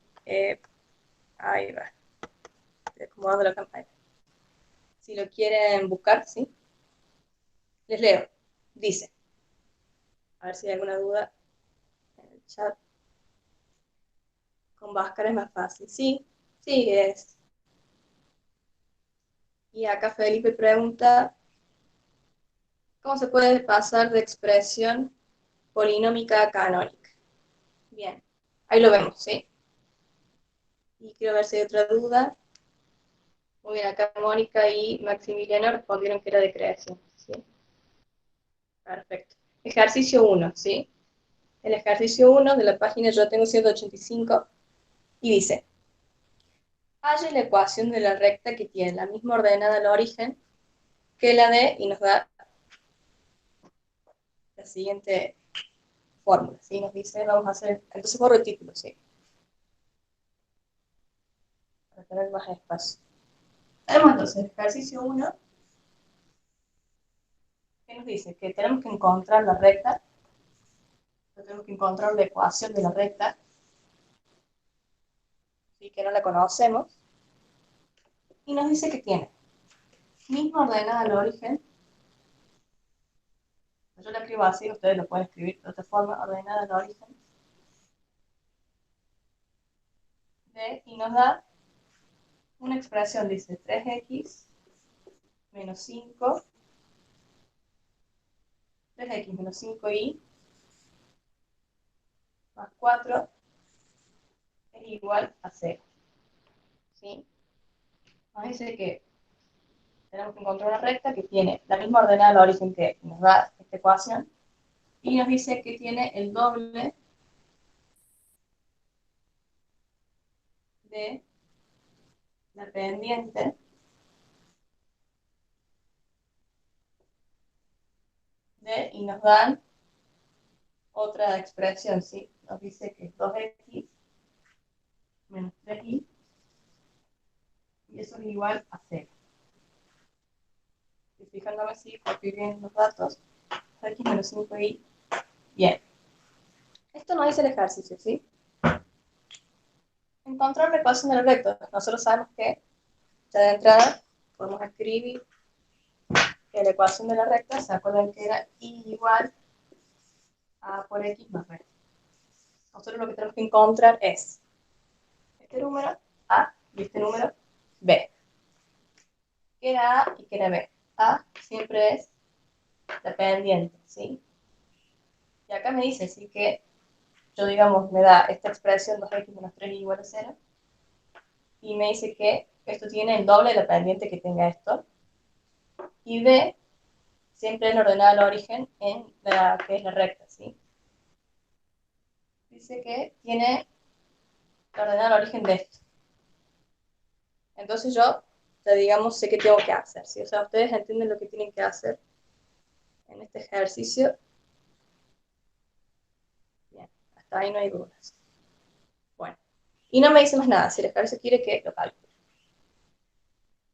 ahí va, estoy acomodando la campaña. Si lo quieren buscar, ¿sí? Les leo, dice, a ver si hay alguna duda en el chat. Con Bhaskara es más fácil, sí, sí es. Y acá Felipe pregunta, ¿cómo se puede pasar de expresión polinómica a canónica? Bien, ahí lo vemos, ¿sí? Y quiero ver si hay otra duda. Muy bien, acá Mónica y Maximiliano respondieron que era de creación, ¿sí? Perfecto. Ejercicio 1, ¿sí? El ejercicio 1 de la página yo tengo 185 y dice, halle la ecuación de la recta que tiene la misma ordenada al origen que la de, y nos da la siguiente fórmula, ¿sí? Nos dice, vamos a hacer, entonces borro el título, ¿sí? Para tener más espacio. Tenemos entonces ejercicio 1, que nos dice que tenemos que encontrar la recta, tenemos que encontrar la ecuación de la recta, ¿sí? Que no la conocemos, y nos dice que tiene misma ordenada al origen, yo la escribo así, ustedes lo pueden escribir de otra forma, ordenada al origen, y nos da una expresión, dice 3x menos 5, 3x menos 5y más 4 es igual a 0. ¿Sí? Nos dice que tenemos que encontrar una recta que tiene la misma ordenada al origen que nos da esta ecuación y nos dice que tiene el doble de la pendiente y nos dan otra expresión, ¿sí? Nos dice que es 2x menos 3y y eso es igual a 0. Y fijándome si copio bien los datos, x menos 5y, bien. Esto nos dice el ejercicio, ¿sí? Encontrar la ecuación de la recta. Nosotros sabemos que ya de entrada podemos escribir que la ecuación de la recta, ¿se acuerdan que era y igual a por x más b? Nosotros lo que tenemos que encontrar es este número a y este número b. ¿Qué era a y qué era b? A siempre es la pendiente, ¿sí? Y acá me dice, sí, que yo, digamos, me da esta expresión 2x menos 3 igual a 0, y me dice que esto tiene el doble de la pendiente que tenga esto, y b siempre es la ordenada al origen en la que es la recta, ¿sí? Dice que tiene la ordenada al origen de esto. Entonces yo, ya digamos, sé qué tengo que hacer, ¿sí? O sea, ustedes entienden lo que tienen que hacer en este ejercicio. Bien, hasta ahí no hay dudas. Bueno, y no me dice más nada, si el ejercicio quiere que lo calcule.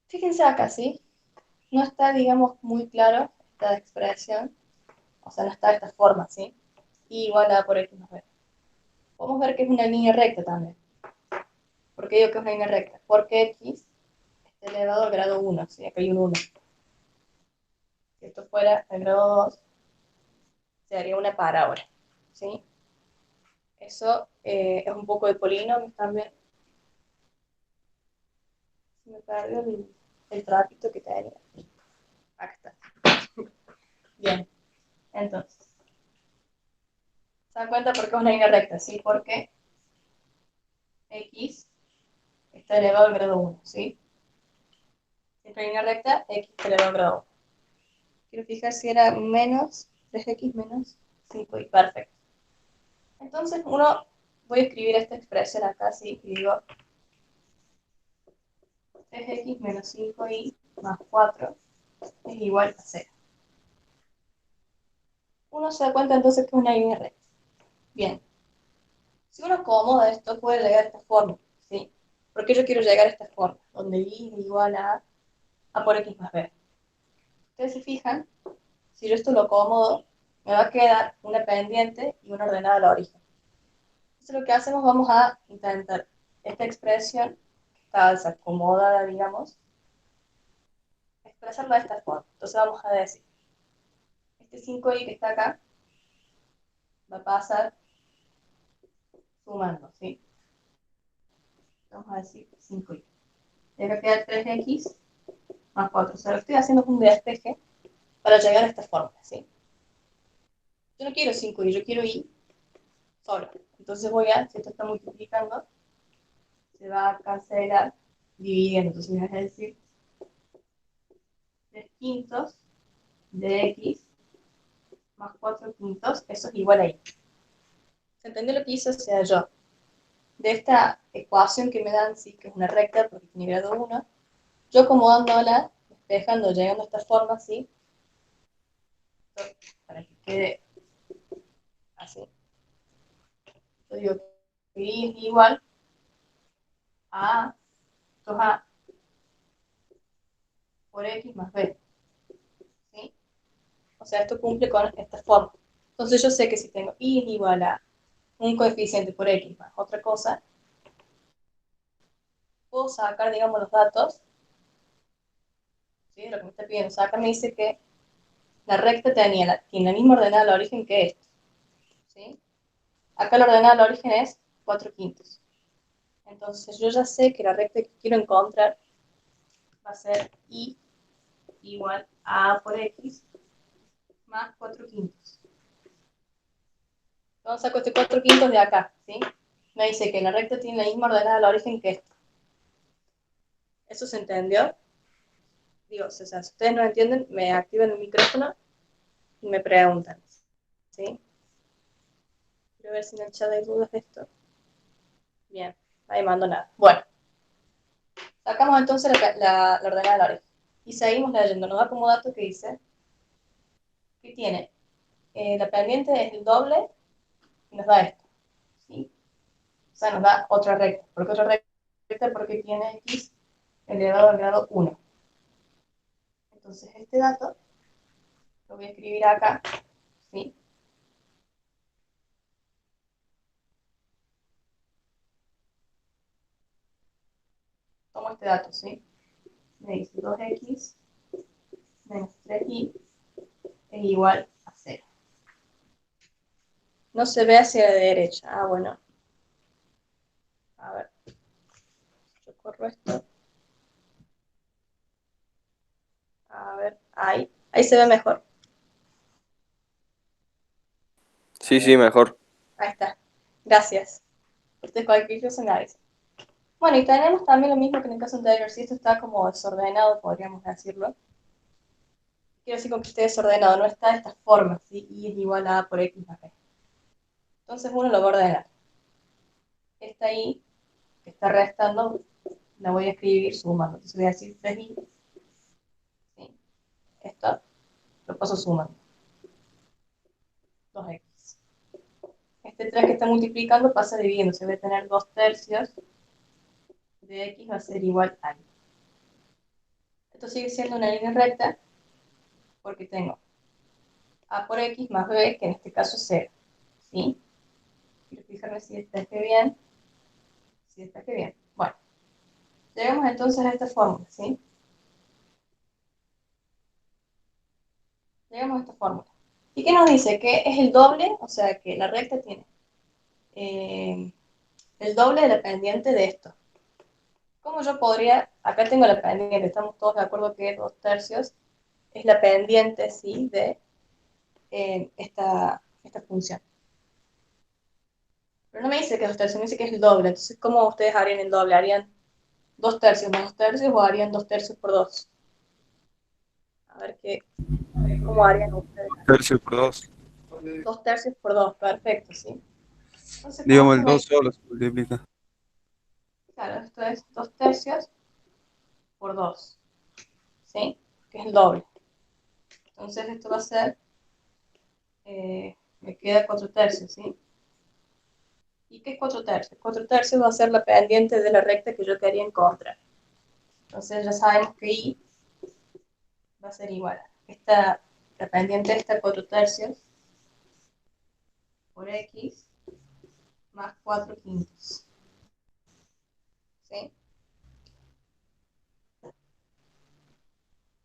Fíjense acá, ¿sí? No está, digamos, muy claro esta expresión, o sea, no está de esta forma, ¿sí? Y igual a por x más b. Podemos ver que es una línea recta también. ¿Por qué digo que es una línea recta? Porque x está elevado al grado 1, ¿sí? Acá hay un 1. Si esto fuera al grado 2, sería una parábola, ¿sí? Eso es un poco de polinomios también. Se me perdió el trapito que tenía. Acá está. Bien, entonces, ¿se dan cuenta por qué es una línea recta? Sí, porque x está elevado al grado 1, ¿sí? Siempre línea recta, x está elevado al grado 1. Quiero fijar si era menos 3x menos 5y. Perfecto. Entonces, voy a escribir esta expresión acá, ¿sí? Y digo 3x menos 5y más 4 es igual a 0. Uno se da cuenta entonces que es una línea recta. Bien. Si uno acomoda esto, puede llegar a esta forma, ¿sí? Porque yo quiero llegar a esta forma, donde y es igual a por x más b. Ustedes se fijan, si yo esto lo acomodo, me va a quedar una pendiente y una ordenada al origen. Entonces lo que hacemos, vamos a intentar esta expresión, que está desacomodada, digamos, expresarla de esta forma. Entonces vamos a decir, este 5y que está acá, va a pasar sumando, ¿sí? Vamos a decir 5y. Y acá queda 3x más 4. O sea, lo que estoy haciendo es un despeje para llegar a esta forma, ¿sí? Yo no quiero 5y, yo quiero y solo. Entonces si esto está multiplicando, se va a cancelar dividiendo. Entonces me vas a decir 3 quintos de x más 4 quintos, eso es igual a y. ¿Se entendió lo que hice? O sea, yo, de esta ecuación que me dan, sí, que es una recta porque tiene grado 1, yo acomodándola, despejando, llegando a esta forma, ¿sí? Para que quede así. Yo digo que y es igual a 2a por x más b, ¿sí? O sea, esto cumple con esta forma. Entonces yo sé que si tengo y es igual a un coeficiente por x más otra cosa, puedo sacar, digamos, los datos, ¿sí? Lo que me está pidiendo. O sea, acá me dice que la recta tiene la misma ordenada al origen que esto, ¿sí? Acá la ordenada al origen es 4 quintos. Entonces yo ya sé que la recta que quiero encontrar va a ser y igual a por x más 4 quintos. Entonces saco este 4 quintos de acá, ¿sí? Me dice que la recta tiene la misma ordenada al origen que esto. ¿Eso se entendió? Digo, o sea, si ustedes no entienden, me activan el micrófono y me preguntan, ¿sí? Quiero ver si en el chat hay dudas de esto. Bien, ahí mando nada. Bueno, sacamos entonces la ordenada al origen. Y seguimos leyendo. Nos da como dato que dice que tiene la pendiente es el doble y nos da esto, ¿sí? O sea, nos da otra recta. ¿Por qué otra recta? Porque tiene x elevado al grado 1. Entonces, este dato lo voy a escribir acá, ¿sí? Tomo este dato, ¿sí? Me dice 2x menos 3i es igual a 0. No se ve hacia la derecha. Ah, bueno. A ver. Yo corro esto. A ver, ahí se ve mejor. Sí, sí, mejor. Ahí está. Gracias. Este es cualquier cosa me avisa. Bueno, y tenemos también lo mismo que en el caso anterior. Si esto está como desordenado, podríamos decirlo. Quiero decir con que esté desordenado, no está de esta forma, ¿sí? Y es igual a A por X más B. Entonces uno lo va a ordenar. Esta I que está restando, la voy a escribir sumando. Entonces voy a decir 3i. ¿Sí? Esto lo paso sumando. 2x. Este 3 que está multiplicando pasa dividiendo. Se va a tener 2 tercios de x va a ser igual a y. Esto sigue siendo una línea recta porque tengo a por x más b, que en este caso es 0. ¿Sí? Quiero fijarme si esta es que bien. Si esta es que bien. Bueno, llegamos entonces a esta fórmula, ¿sí? Llegamos a esta fórmula. ¿Y qué nos dice? Que es el doble, o sea que la recta tiene el doble de la pendiente de esto. ¿Cómo yo podría, acá tengo la pendiente, estamos todos de acuerdo que 2 tercios es la pendiente, ¿sí? De esta función. Pero no me dice que es 2 tercios, me dice que es el doble. Entonces, ¿cómo ustedes harían el doble? ¿Harían 2 tercios más 2 tercios o harían 2 tercios por 2? A ver cómo harían ustedes. Tercio por 2. 2 tercios por 2, perfecto, ¿sí? Entonces, con Digamos, esto el me 2 dice, solo se multiplica. claro, esto es 2 tercios por 2, ¿sí? Que es el doble. Entonces, esto va a ser, me queda 4 tercios, ¿sí? ¿Y qué es 4 tercios? 4 tercios va a ser la pendiente de la recta que yo quería encontrar. Entonces, ya sabemos que I va a ser igual. La pendiente está 4 tercios por X más 4 quintos. ¿Sí?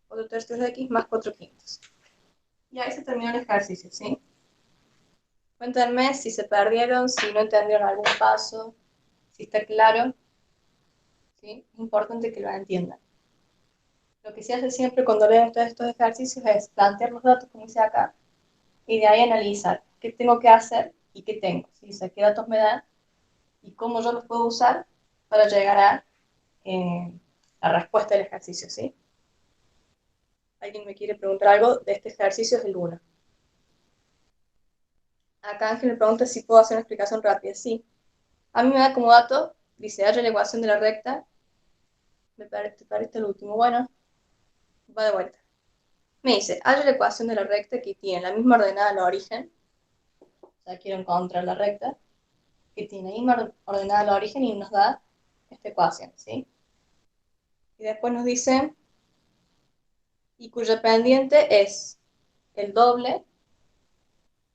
4 tercios de X más 4 quintos. Y ahí se terminó el ejercicio, ¿sí? Cuéntenme si se perdieron, si no entendieron algún paso, si está claro. ¿Sí? Es importante que lo entiendan. Lo que se hace siempre cuando leen todos estos ejercicios es plantear los datos, como dice acá, y de ahí analizar qué tengo que hacer y qué tengo. ¿Sí? O sea, qué datos me dan y cómo yo los puedo usar para llegar a la respuesta del ejercicio, ¿sí? ¿Alguien me quiere preguntar algo de este ejercicio? Es el 1. Acá Ángel me pregunta si puedo hacer una explicación rápida. Sí. A mí me da como dato, dice, haya la ecuación de la recta, me parece el último. Bueno, va de vuelta. Me dice, haya la ecuación de la recta que tiene la misma ordenada al origen, o sea, quiero encontrar la recta, que tiene la misma ordenada al origen y nos da esta ecuación, ¿sí? Y después nos dice, y cuya pendiente es el doble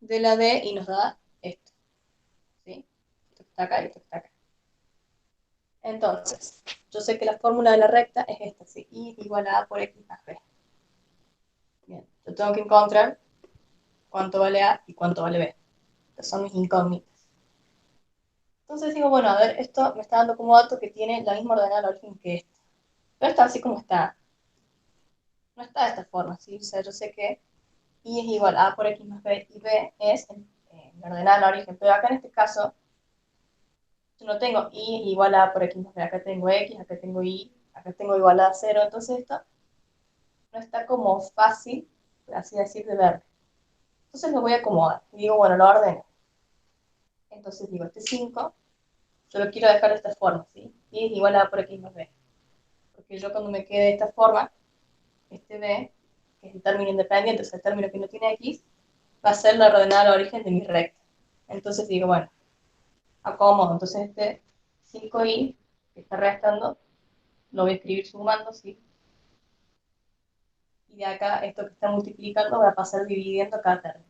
de la D y nos da esto, ¿sí? Esto que está acá y esto que está acá. Entonces, yo sé que la fórmula de la recta es esta, ¿sí? Y es igual a A por X más B. Bien, yo tengo que encontrar cuánto vale A y cuánto vale B. Estas son mis incógnitas. Entonces digo, bueno, a ver, esto me está dando como dato que tiene la misma ordenada al origen que esta. Pero está así como está. No está de esta forma, ¿sí? O sea, yo sé que I es igual a por X más B y B es la ordenada al origen. Pero acá en este caso, yo no tengo I es igual a por X más B. Acá tengo X, acá tengo Y, acá tengo igual a 0. Entonces esto no está como fácil, por así decir, de ver. Entonces lo voy a acomodar. Y digo, bueno, lo ordeno. Entonces digo, este 5, yo lo quiero dejar de esta forma, ¿sí? Y es igual a A por X más B. Porque yo cuando me quede de esta forma, este B, que es el término independiente, o sea, el término que no tiene X, va a ser la ordenada al origen de mi recta. Entonces digo, bueno, acomodo. Entonces este 5i, que está restando, lo voy a escribir sumando, ¿sí? Y de acá, esto que está multiplicando, va a pasar dividiendo cada término.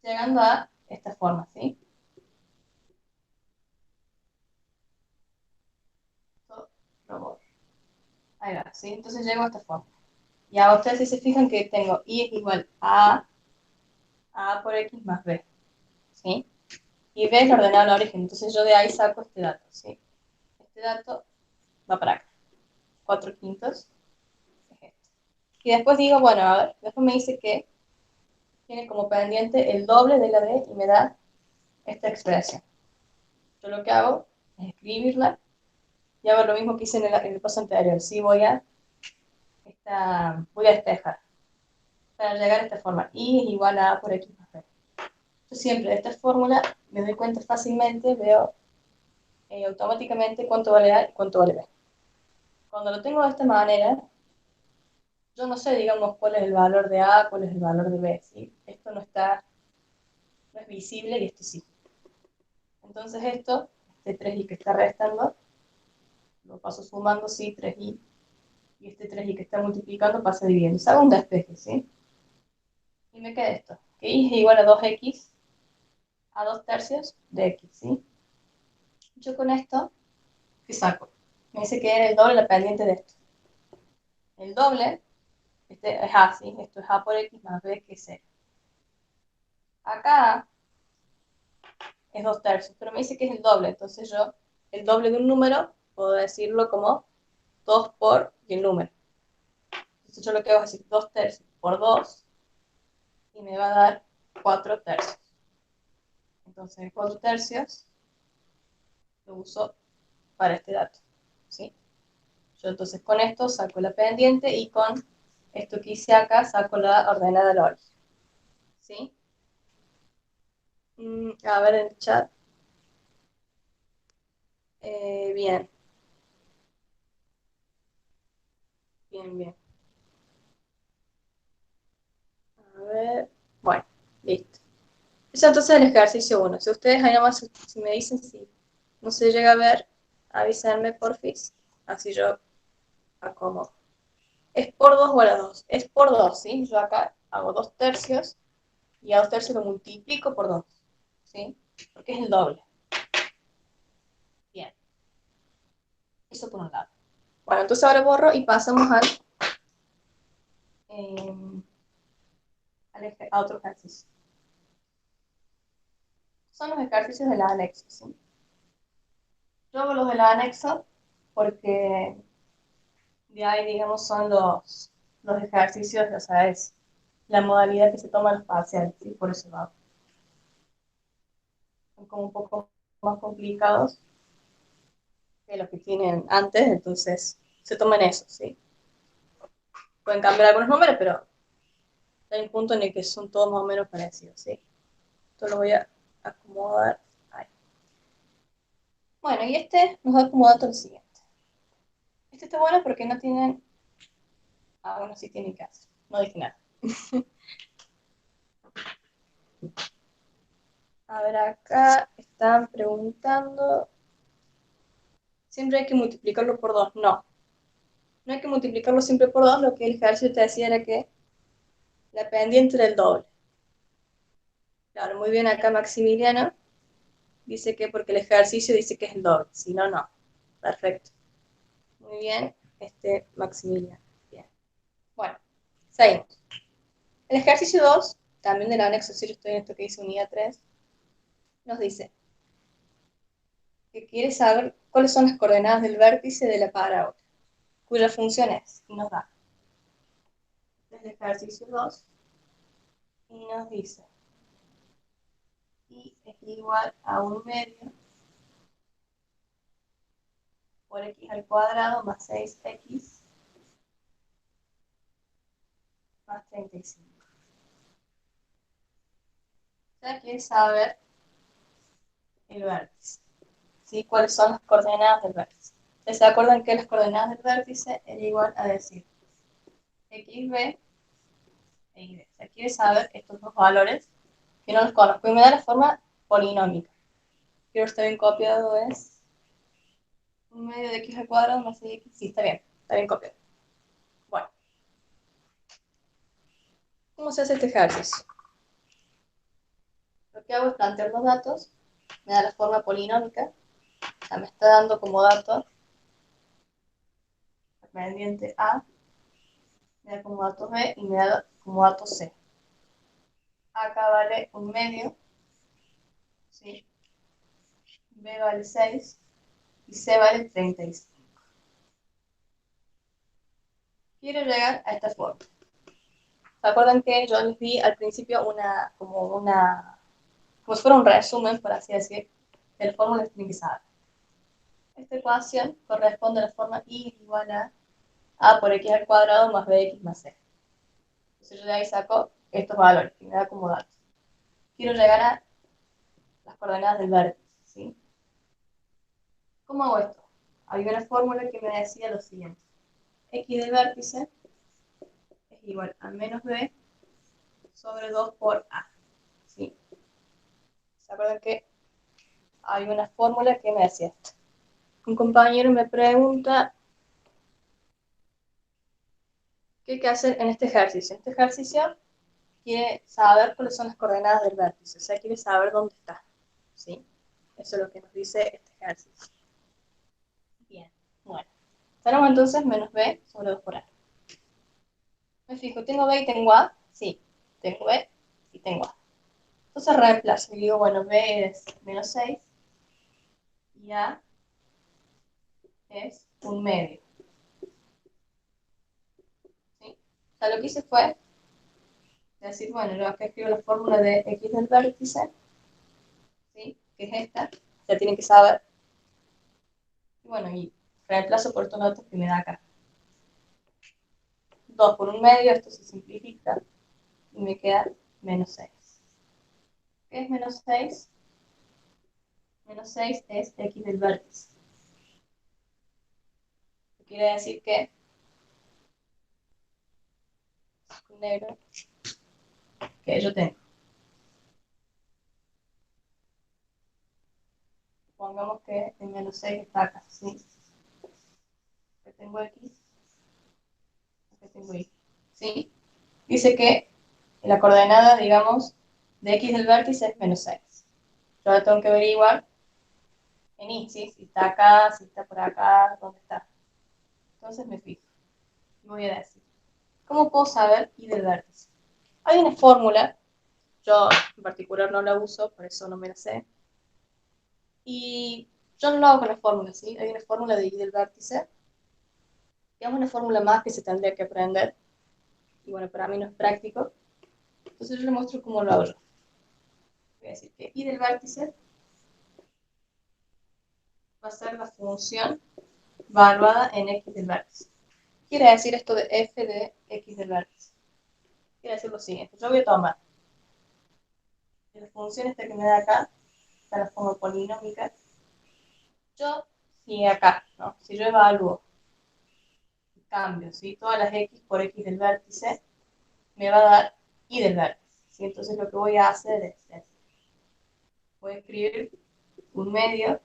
Llegando a esta forma, ¿sí? Esto lo borro. Ahí va, ¿sí? Entonces llego a esta forma. Y ahora ustedes si se fijan que tengo y es igual a por x más b, ¿sí? Y b es la ordenada del origen, entonces yo de ahí saco este dato, ¿sí? Este dato va para acá, 4/5 es este. Y después digo, bueno, a ver, después me dice que tiene como pendiente el doble de la d y me da esta expresión. Yo lo que hago es escribirla y hago lo mismo que hice en el paso anterior, ¿sí? Voy a despejar para llegar a esta forma, y es igual a por x más b. Yo siempre de esta fórmula me doy cuenta fácilmente, veo automáticamente cuánto vale A y cuánto vale B. Cuando lo tengo de esta manera, yo no sé, digamos, cuál es el valor de A, cuál es el valor de B, ¿sí? Esto no es visible y esto sí. Entonces esto, este 3i que está restando, lo paso sumando, sí, 3i, y este 3i que está multiplicando pasa dividiendo. Se hago un despeje, ¿sí? Y me queda esto, que i es igual a 2x a 2/3 de x, ¿sí? Yo con esto, ¿qué saco? Me dice que era el doble la pendiente de esto. El doble, este es A, ¿sí? Esto es A por X más B, que es 0. Acá es 2/3, pero me dice que es el doble, entonces yo, el doble de un número, puedo decirlo como 2 por y el número. Entonces yo lo que hago es decir 2/3 por 2, y me va a dar 4/3. Entonces 4/3 lo uso para este dato, ¿sí? Yo entonces con esto saco la pendiente y con esto que hice acá saco la ordenada del origen, ¿sí? A ver en el chat. Bien, bien, bien. A ver, bueno, listo. Eso entonces el ejercicio 1. Si ustedes ahí nomás, si me dicen si no se llega a ver, avísenme porfis, así yo acomodo. ¿Es por 2 o a la 2? Es por 2, ¿sí? Yo acá hago 2/3 y a 2/3 lo multiplico por 2, ¿sí? Porque es el doble. Bien, eso por un lado. Bueno, entonces ahora borro y pasamos eh, a otro ejercicio. Son los ejercicios del anexo, ¿sí? Yo hago los del anexo porque de ahí, digamos, son los ejercicios, o sea, es la modalidad que se toman los parciales, ¿sí? Por eso lo hago. Son como un poco más complicados que los que tienen antes, entonces se toman eso, ¿sí? Pueden cambiar algunos números, pero hay un punto en el que son todos más o menos parecidos, ¿sí? Esto lo voy a acomodar ahí. Bueno, y este nos da como dato lo siguiente. Este está bueno porque no tienen... Ah, bueno, sí tienen caso. No dije nada. A ver, acá están preguntando... Siempre hay que multiplicarlo por 2. No, no hay que multiplicarlo siempre por 2. Lo que el ejercicio te decía era que la pendiente era el doble. Claro, muy bien acá Maximiliano. Dice que porque el ejercicio dice que es el doble. Si no, no. Perfecto. Muy bien, Maximiliano. Bien. Bueno, seguimos. El ejercicio 2, también del anexo, si yo estoy en esto que dice unidad 3, nos dice que quiere saber cuáles son las coordenadas del vértice de la parábola, cuya función es, y nos da el ejercicio 2, y nos dice y es igual a 1/2 por x al cuadrado más 6x más 35. Ya quiere saber el vértice, ¿sí? ¿Cuáles son las coordenadas del vértice? ¿Se acuerdan que las coordenadas del vértice es igual a decir xb e y? O sea, quiere saber estos dos valores que no los conozco y me da la forma polinómica. Quiero estar bien copiado, es 1/2 de x al cuadrado más 6x. Sí, está bien copiado. Bueno, ¿cómo se hace este ejercicio? Lo que hago es plantear los datos, me da la forma polinómica, o sea, me está dando como dato la pendiente A, me da como datos B y me da como datos C. Acá vale 1/2, ¿sí? B vale 6 y C vale 35. Quiero llegar a esta forma. ¿Se acuerdan que yo les di al principio como si fuera un resumen, por así decir, de la fórmula que tienen que saber? Esta ecuación corresponde a la forma y igual a por x al cuadrado más bx más c. Entonces yo de ahí saco estos valores que me da como datos. Quiero llegar a las coordenadas del vértice, ¿sí? ¿Cómo hago esto? Había una fórmula que me decía lo siguiente. X del vértice es igual a menos b sobre 2 por a, ¿sí? ¿Se acuerdan que hay una fórmula que me decía esto? Un compañero me pregunta qué hay que hacer en este ejercicio. En este ejercicio quiere saber cuáles son las coordenadas del vértice, o sea, quiere saber dónde está, ¿sí? Eso es lo que nos dice este ejercicio. Bien, bueno. Tenemos entonces menos b sobre 2 por a. Me fijo, ¿tengo b y tengo a? Sí, tengo b y tengo a. Entonces reemplazo y digo, bueno, b es menos 6 y a es 1/2. ¿Sí? O sea, lo que hice fue decir, bueno, yo acá escribo la fórmula de x del vértice, ¿sí? Que es esta, ya tienen que saber. Y bueno, y reemplazo por estos datos que me da acá. 2 por 1/2, esto se simplifica y me queda menos 6. ¿Qué es menos 6? Menos 6 es x del vértice. Quiere decir que, con negro, que yo tengo. Pongamos que el menos 6 está acá, ¿sí? Acá tengo x, acá tengo y, ¿sí? Dice que la coordenada, digamos, de x del vértice es menos 6. Yo ahora tengo que averiguar en y, ¿sí? Si está acá, si está por acá, dónde está. Entonces me fijo y voy a decir, ¿cómo puedo saber y del vértice? Hay una fórmula, yo en particular no la uso, por eso no me la sé. Y yo no lo hago con la fórmula, ¿sí? Hay una fórmula de y del vértice, que es una fórmula más que se tendría que aprender. Y bueno, para mí no es práctico. Entonces yo le muestro cómo lo hago yo. Voy a decir que y del vértice va a ser la función valuada en x del vértice. Quiere decir esto de f de x del vértice. Quiere decir lo siguiente. Yo voy a tomar la función esta que me da acá, está la forma polinómica. Yo, si acá, ¿no? Si yo evalúo cambio, ¿sí? Todas las x por x del vértice, me va a dar y del vértice, ¿sí? Entonces lo que voy a hacer es voy a escribir 1/2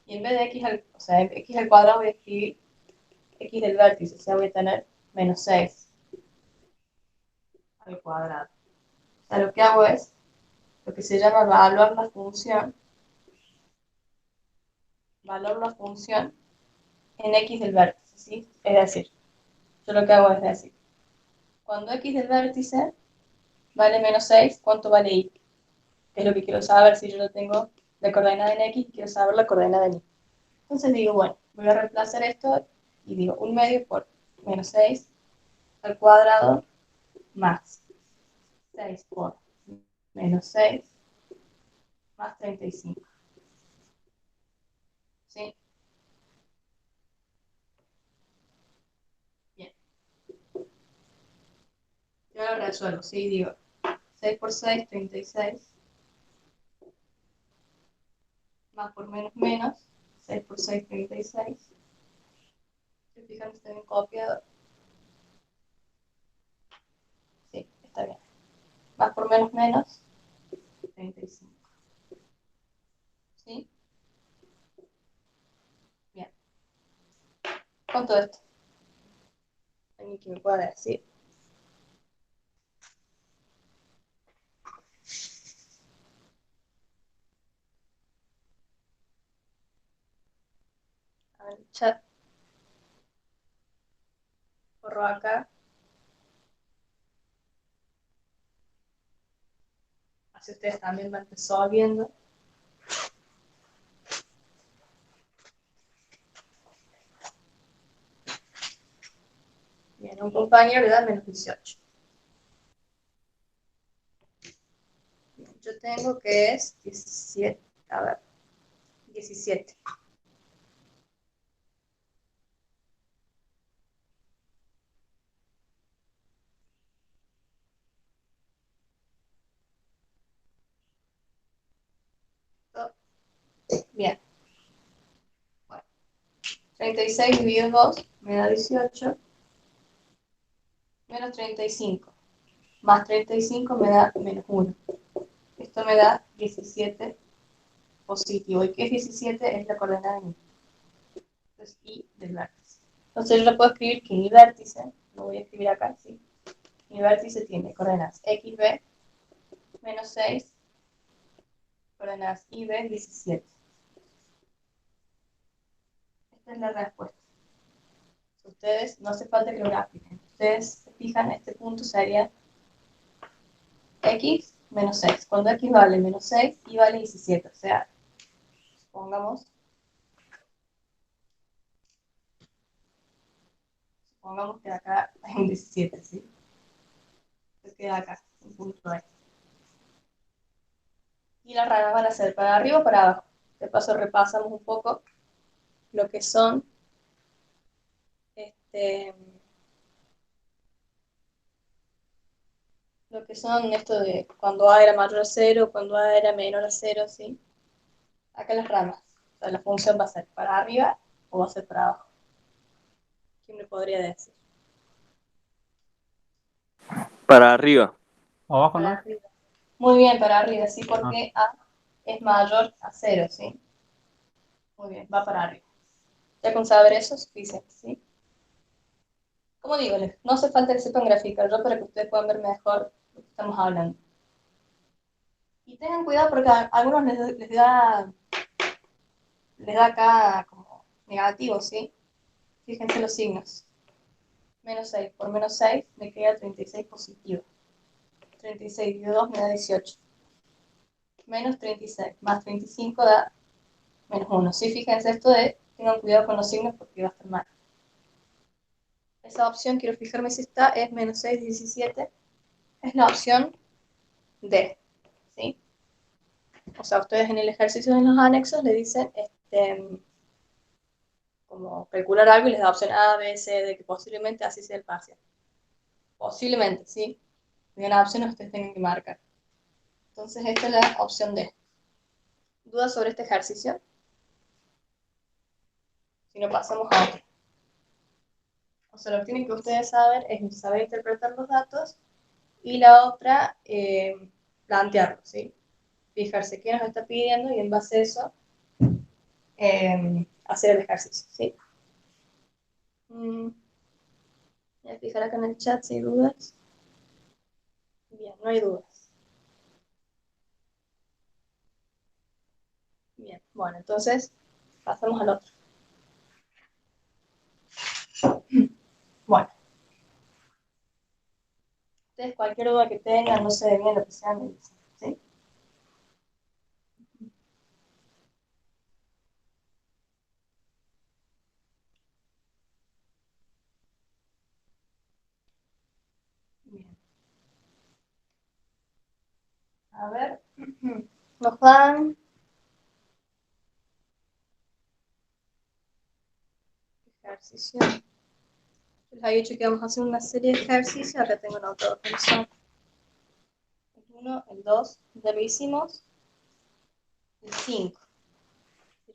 y en vez de x al cuadrado voy a escribir x del vértice, o sea, voy a tener menos 6 al cuadrado. O sea, lo que hago es lo que se llama valor la función en x del vértice, ¿sí? Es decir, yo lo que hago es decir, cuando x del vértice vale menos 6, ¿cuánto vale y? Que es lo que quiero saber si yo lo tengo la coordenada en x, quiero saber la coordenada en y. Entonces digo, bueno, voy a reemplazar esto y digo 1/2 por menos 6 al cuadrado más 6 por menos 6 más 35. ¿Sí? Bien. Yo lo resuelvo, ¿sí? Digo 6 por 6, 36. Más por menos menos. 6 por 6, 36. Estoy fijando si está bien copiado. Sí, está bien. Más por menos menos. 35. ¿Sí? Bien. Con todo esto. ¿Alguien que me pueda decir? A ver, chat. Corro acá. Así ustedes también van resolviendo. Bien, un compañero le da menos 18. Bien, yo tengo que es 17. A ver, 17. Bien. Bueno, 36 dividido 2 me da 18. Menos 35. Más 35 me da menos 1. Esto me da 17 positivo. ¿Y qué es 17? Es la coordenada de mi. Entonces, y del vértice. Entonces yo lo puedo escribir que mi vértice, lo voy a escribir acá, ¿sí? Mi vértice tiene coordenadas xb menos 6, coordenadas ib 17. Esta es la respuesta. Ustedes, no hace falta que lo grafiquen. Ustedes se fijan, este punto sería x menos 6. Cuando x vale menos 6, y vale 17. O sea, supongamos que acá hay un 17, ¿sí? Entonces queda acá, un punto ahí. Y las ramas van a ser para arriba o para abajo. De paso repasamos un poco lo que son esto de cuando A era mayor a 0, cuando A era menor a 0, ¿sí? Acá las ramas. O sea, la función va a ser para arriba o va a ser para abajo. ¿Quién me podría decir? Para arriba. Abajo, Para ¿no? arriba. Muy bien, para arriba, sí, porque A es mayor a 0, ¿sí? Muy bien, va para arriba. Ya con saber eso es suficiente, ¿sí? Como digo, no hace falta que sepan graficar yo para que ustedes puedan ver mejor lo que estamos hablando. Y tengan cuidado porque a algunos les da acá como negativo, ¿sí? Fíjense los signos. Menos 6 por menos 6 me queda 36 positivo. 36 dividido 2 me da 18. Menos 36 más 35 da menos 1. Sí, fíjense esto de tengan cuidado con los signos porque va a estar mal. Esa opción, quiero fijarme si está, es menos 6, 17. Es la opción D, ¿sí? O sea, ustedes en el ejercicio de los anexos le dicen como calcular algo y les da opción A, B, C, D, que posiblemente así sea el parcial. Posiblemente, ¿sí? Y una opción ustedes tienen que marcar. Entonces, esta es la opción D. ¿Dudas sobre este ejercicio? Si no, pasamos a otro. O sea, lo que tienen que ustedes saber es saber interpretar los datos y la otra, plantearlo, ¿sí? Fijarse qué nos está pidiendo y en base a eso, hacer el ejercicio, ¿sí? Voy a fijar acá en el chat si hay dudas. Bien, no hay dudas. Bien, bueno, entonces pasamos al otro. Bueno, ustedes cualquier duda que tengan, no sé bien lo que sea, me dicen, ¿sí? Bien. A ver, nos dan ejercicio. Les había dicho que vamos a hacer una serie de ejercicios. Acá tengo anotado que son el 1, el 2, ya lo hicimos, el 5.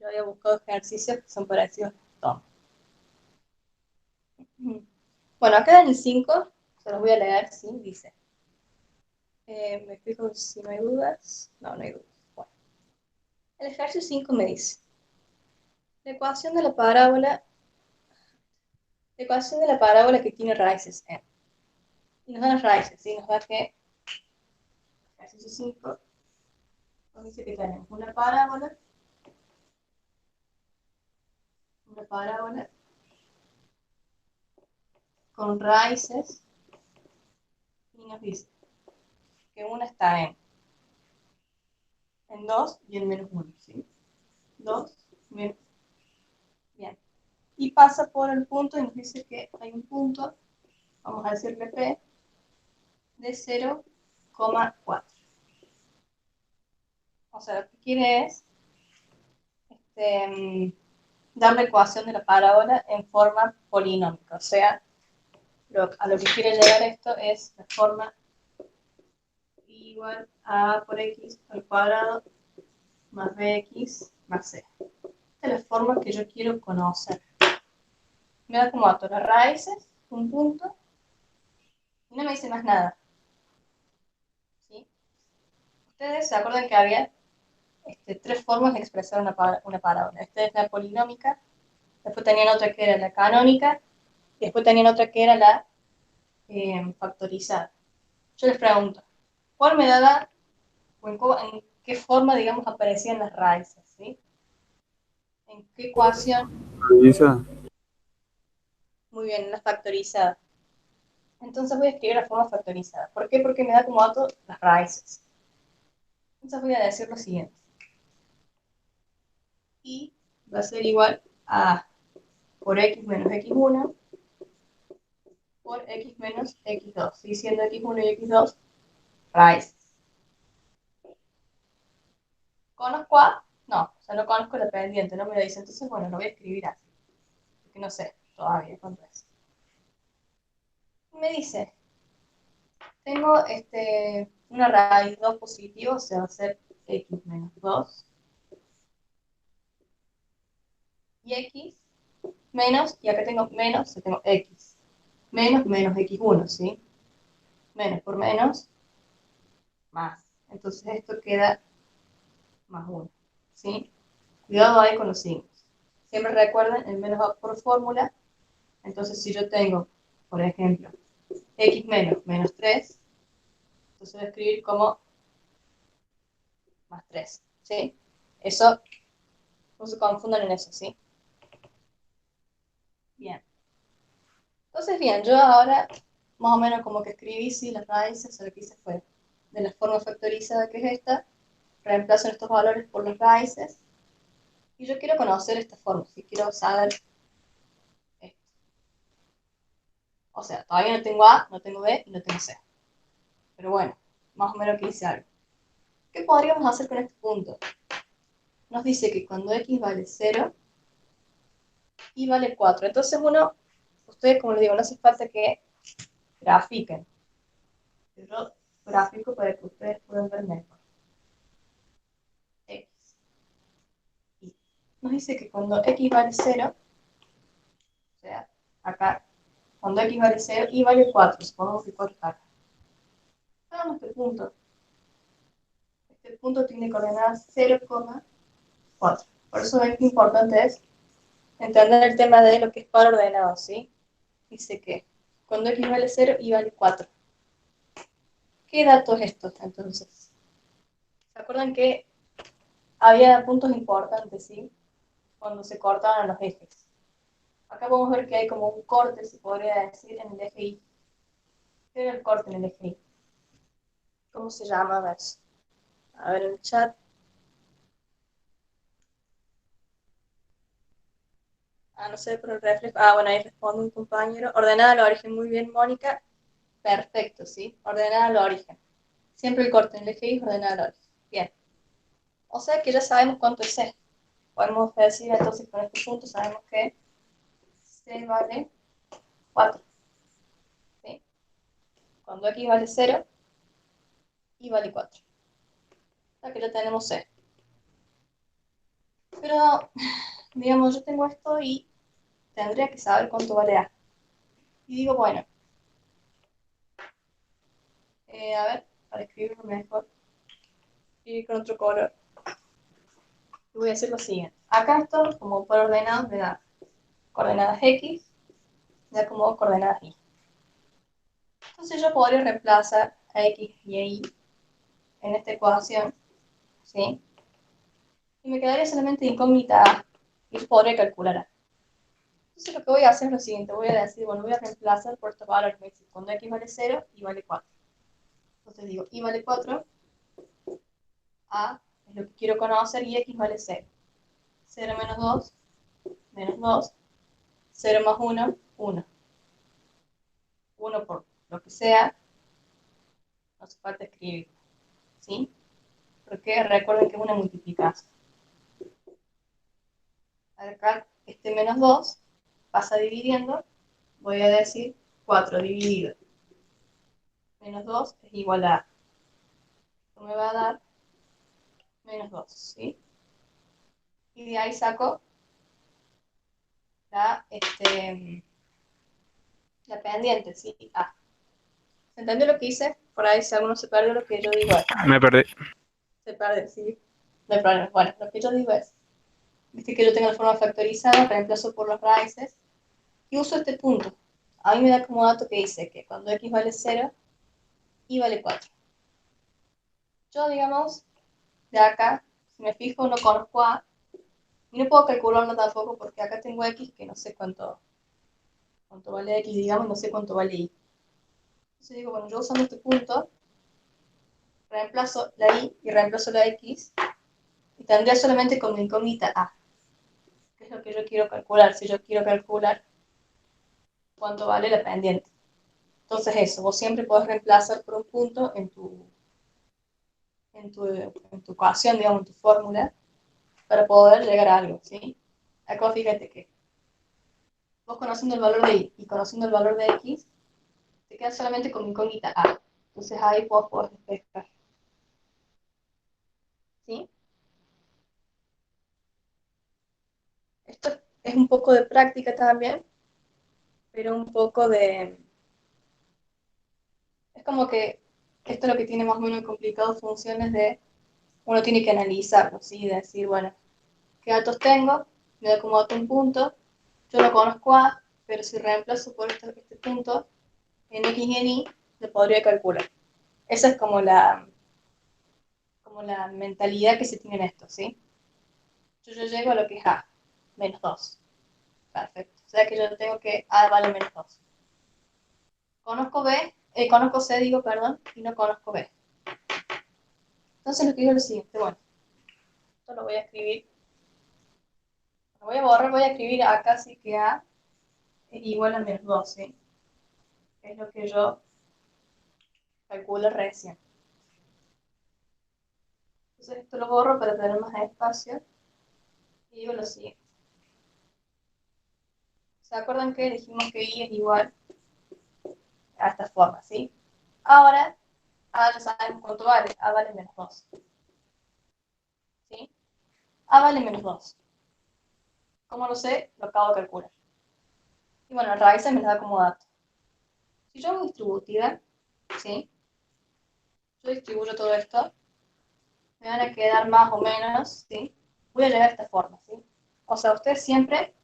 Yo había buscado ejercicios que son parecidos a estos. Bueno, acá en el 5, se los voy a leer, sí, dice. Me fijo si no hay dudas. No, no hay dudas. Bueno, el ejercicio 5 me dice, la ecuación de la parábola que tiene raíces n. Y nos da las raíces, ¿sí? Nos da que, ejercicio 5, nos dice que tenemos una parábola con raíces y nos dice que una está en 2 y el menos 1, ¿sí? 2 menos. Bien. Y pasa por el punto y nos dice que hay un punto, vamos a decirle P, de 0,4. O sea, lo que quiere es dar la ecuación de la parábola en forma polinómica. O sea, a lo que quiere llegar esto es la forma igual a A por X al cuadrado más BX más C. Esta es la forma que yo quiero conocer. Me da como dato las raíces, un punto, y no me dice más nada. ¿Sí? Ustedes se acuerdan que había tres formas de expresar una parábola. Esta es la polinómica, después tenían otra que era la canónica, y después tenían otra que era la factorizada. Yo les pregunto, ¿cuál me daba, o en qué forma, digamos, aparecían las raíces? ¿Sí? ¿En qué ecuación? Revisa. Muy bien, en la factorizada. Entonces voy a escribir la forma factorizada. ¿Por qué? Porque me da como dato las raíces. Entonces voy a decir lo siguiente. Y va a ser igual a por x menos x1 por x menos x2. ¿Sí? Siendo x1 y x2 raíces. ¿Conozco a? No, o sea, no conozco la pendiente, no me lo dice. Entonces, bueno, lo voy a escribir así. Porque no sé todavía cuánto es. Me dice, tengo una raíz 2 positiva, o sea, va a ser x menos 2. Y x menos, y acá tengo menos, o tengo x. Menos menos x1, ¿sí? Menos por menos, más. Entonces esto queda más 1, ¿sí? Cuidado ahí con los signos. Siempre recuerden, el menos va por fórmula. Entonces si yo tengo, por ejemplo, x menos menos 3, entonces voy a escribir como más 3, ¿sí? Eso, no se confundan en eso, ¿sí? Bien. Entonces, bien, yo ahora más o menos como que escribí, sí, las raíces, lo que hice fue de la forma factorizada que es esta, reemplazo estos valores por las raíces, y yo quiero conocer esta forma, si quiero saber esto. O sea, todavía no tengo A, no tengo B y no tengo C. Pero bueno, más o menos que hice algo. ¿Qué podríamos hacer con este punto? Nos dice que cuando X vale 0, Y vale 4. Entonces ustedes como les digo, no hace falta que grafiquen. Yo gráfico para que ustedes puedan ver mejor. X. Y nos dice que cuando X vale 0, o sea, acá, cuando X vale 0, Y vale 4. Supongamos que 4 está acá. Hagamos este punto. Este punto tiene coordenadas 0,4. Por eso es que importante es entender el tema de lo que es par ordenado, ¿sí? Dice que cuando X vale 0, Y vale 4. ¿Qué dato es esto, entonces? ¿Se acuerdan que había puntos importantes, ¿sí? Cuando se cortaban los ejes? Acá podemos ver que hay como un corte, se podría decir, en el eje Y. ¿Qué era el corte en el eje Y? ¿Cómo se llama? A ver en el chat. No sé, por el reflejo. Bueno, ahí responde un compañero. Ordenada al origen. Muy bien, Mónica. Perfecto, ¿sí? Ordenada al origen. Siempre el corte en el eje Y es ordenada al origen. Bien. O sea que ya sabemos cuánto es C. Podemos decir entonces con este punto sabemos que C vale 4. ¿Sí? Cuando X vale 0, Y vale 4. O sea que ya tenemos C. Pero, digamos, yo tengo esto y tendría que saber cuánto vale A. Y digo, bueno, a ver, para escribirlo mejor, escribir con otro color. Y voy a hacer lo siguiente. Acá esto, como por ordenados, me da coordenadas X, me da como coordenadas Y. Entonces yo podría reemplazar a X y a Y en esta ecuación, ¿sí? Y me quedaría solamente incógnita A, y podré calcular A. Entonces lo que voy a hacer es lo siguiente, voy a decir, bueno, voy a reemplazar por estos valores, cuando X vale 0, Y vale 4. Entonces digo, Y vale 4, A es lo que quiero conocer, y x vale 0. 0 menos 2, menos 2. 0 más 1, 1. 1 por lo que sea, no hace falta escribir, ¿sí? Porque recuerden que es una multiplicación. Acá este menos 2 pasa dividiendo, voy a decir 4 dividido menos 2 es igual a, esto me va a dar menos 2, ¿sí? Y de ahí saco la, la pendiente, ¿sí? A. ¿Se entendió lo que hice? Por ahí si alguno se perdió, lo que yo digo es, Me perdí. se pierde, ¿sí? No hay problema. Bueno, lo que yo digo es, viste que yo tengo la forma factorizada, reemplazo por las raíces, y uso este punto. A mí me da como dato que dice que cuando x vale 0, y vale 4. Yo, digamos, de acá, si me fijo, no conozco a, y no puedo calcularlo tampoco porque acá tengo x que no sé cuánto vale x, digamos, y no sé cuánto vale y. Entonces digo, bueno, yo usando este punto, reemplazo la y reemplazo la x, y tendría solamente como incógnita a, que es lo que yo quiero calcular, si yo quiero calcular cuánto vale la pendiente. Entonces eso, vos siempre podés reemplazar por un punto en tu ecuación, digamos, en tu fórmula, para poder llegar a algo, ¿sí? Acá fíjate que vos conociendo el valor de y conociendo el valor de x, te queda solamente con incógnita a. Entonces ahí vos podés despejar, ¿sí? Esto es un poco de práctica también, pero un poco de... Es como que esto es lo que tiene más o menos complicado funciones de... Uno tiene que analizarlo, ¿sí? Decir, bueno, ¿qué datos tengo? Me da como dato un punto. Yo no conozco a, pero si reemplazo por este punto, en x y en y, lo podría calcular. Esa es como la mentalidad que se tiene en esto, ¿sí? Yo llego a lo que es a, menos 2. Perfecto. O sea que yo tengo que a vale menos 2. Conozco C, digo, perdón, y no conozco B. Entonces lo que digo es lo siguiente, bueno, esto lo voy a escribir, lo voy a borrar, voy a escribir acá sí que A es igual a menos 2, ¿sí? Es lo que yo calculo recién. Entonces esto lo borro para tener más espacio y digo lo siguiente. ¿Se acuerdan que dijimos que I es igual a esta forma, ¿sí? Ahora, A ya sabemos cuánto vale, A vale menos 2, ¿sí? A vale menos 2. ¿Cómo lo sé? Lo acabo de calcular. Y bueno, raíces me las da como dato. Si yo hago distributiva, ¿sí? Yo distribuyo todo esto, me van a quedar más o menos, ¿sí? Voy a llegar a esta forma, ¿sí? O sea, ustedes siempre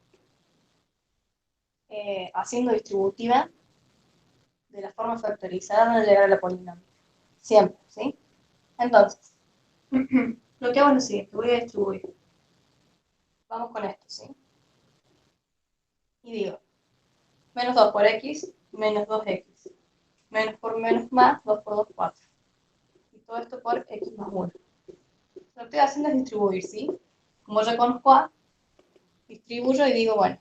haciendo distributiva de la forma factorizada van a llegar a la polinomio. Siempre, ¿sí? Entonces, lo que hago es lo siguiente, voy a distribuir. Vamos con esto, ¿sí? Y digo, menos 2 por x, menos 2x. Menos por menos más, 2 por 2, 4. Y todo esto por x más 1. Lo que estoy haciendo es distribuir, ¿sí? Como ya conozco a, distribuyo y digo, bueno,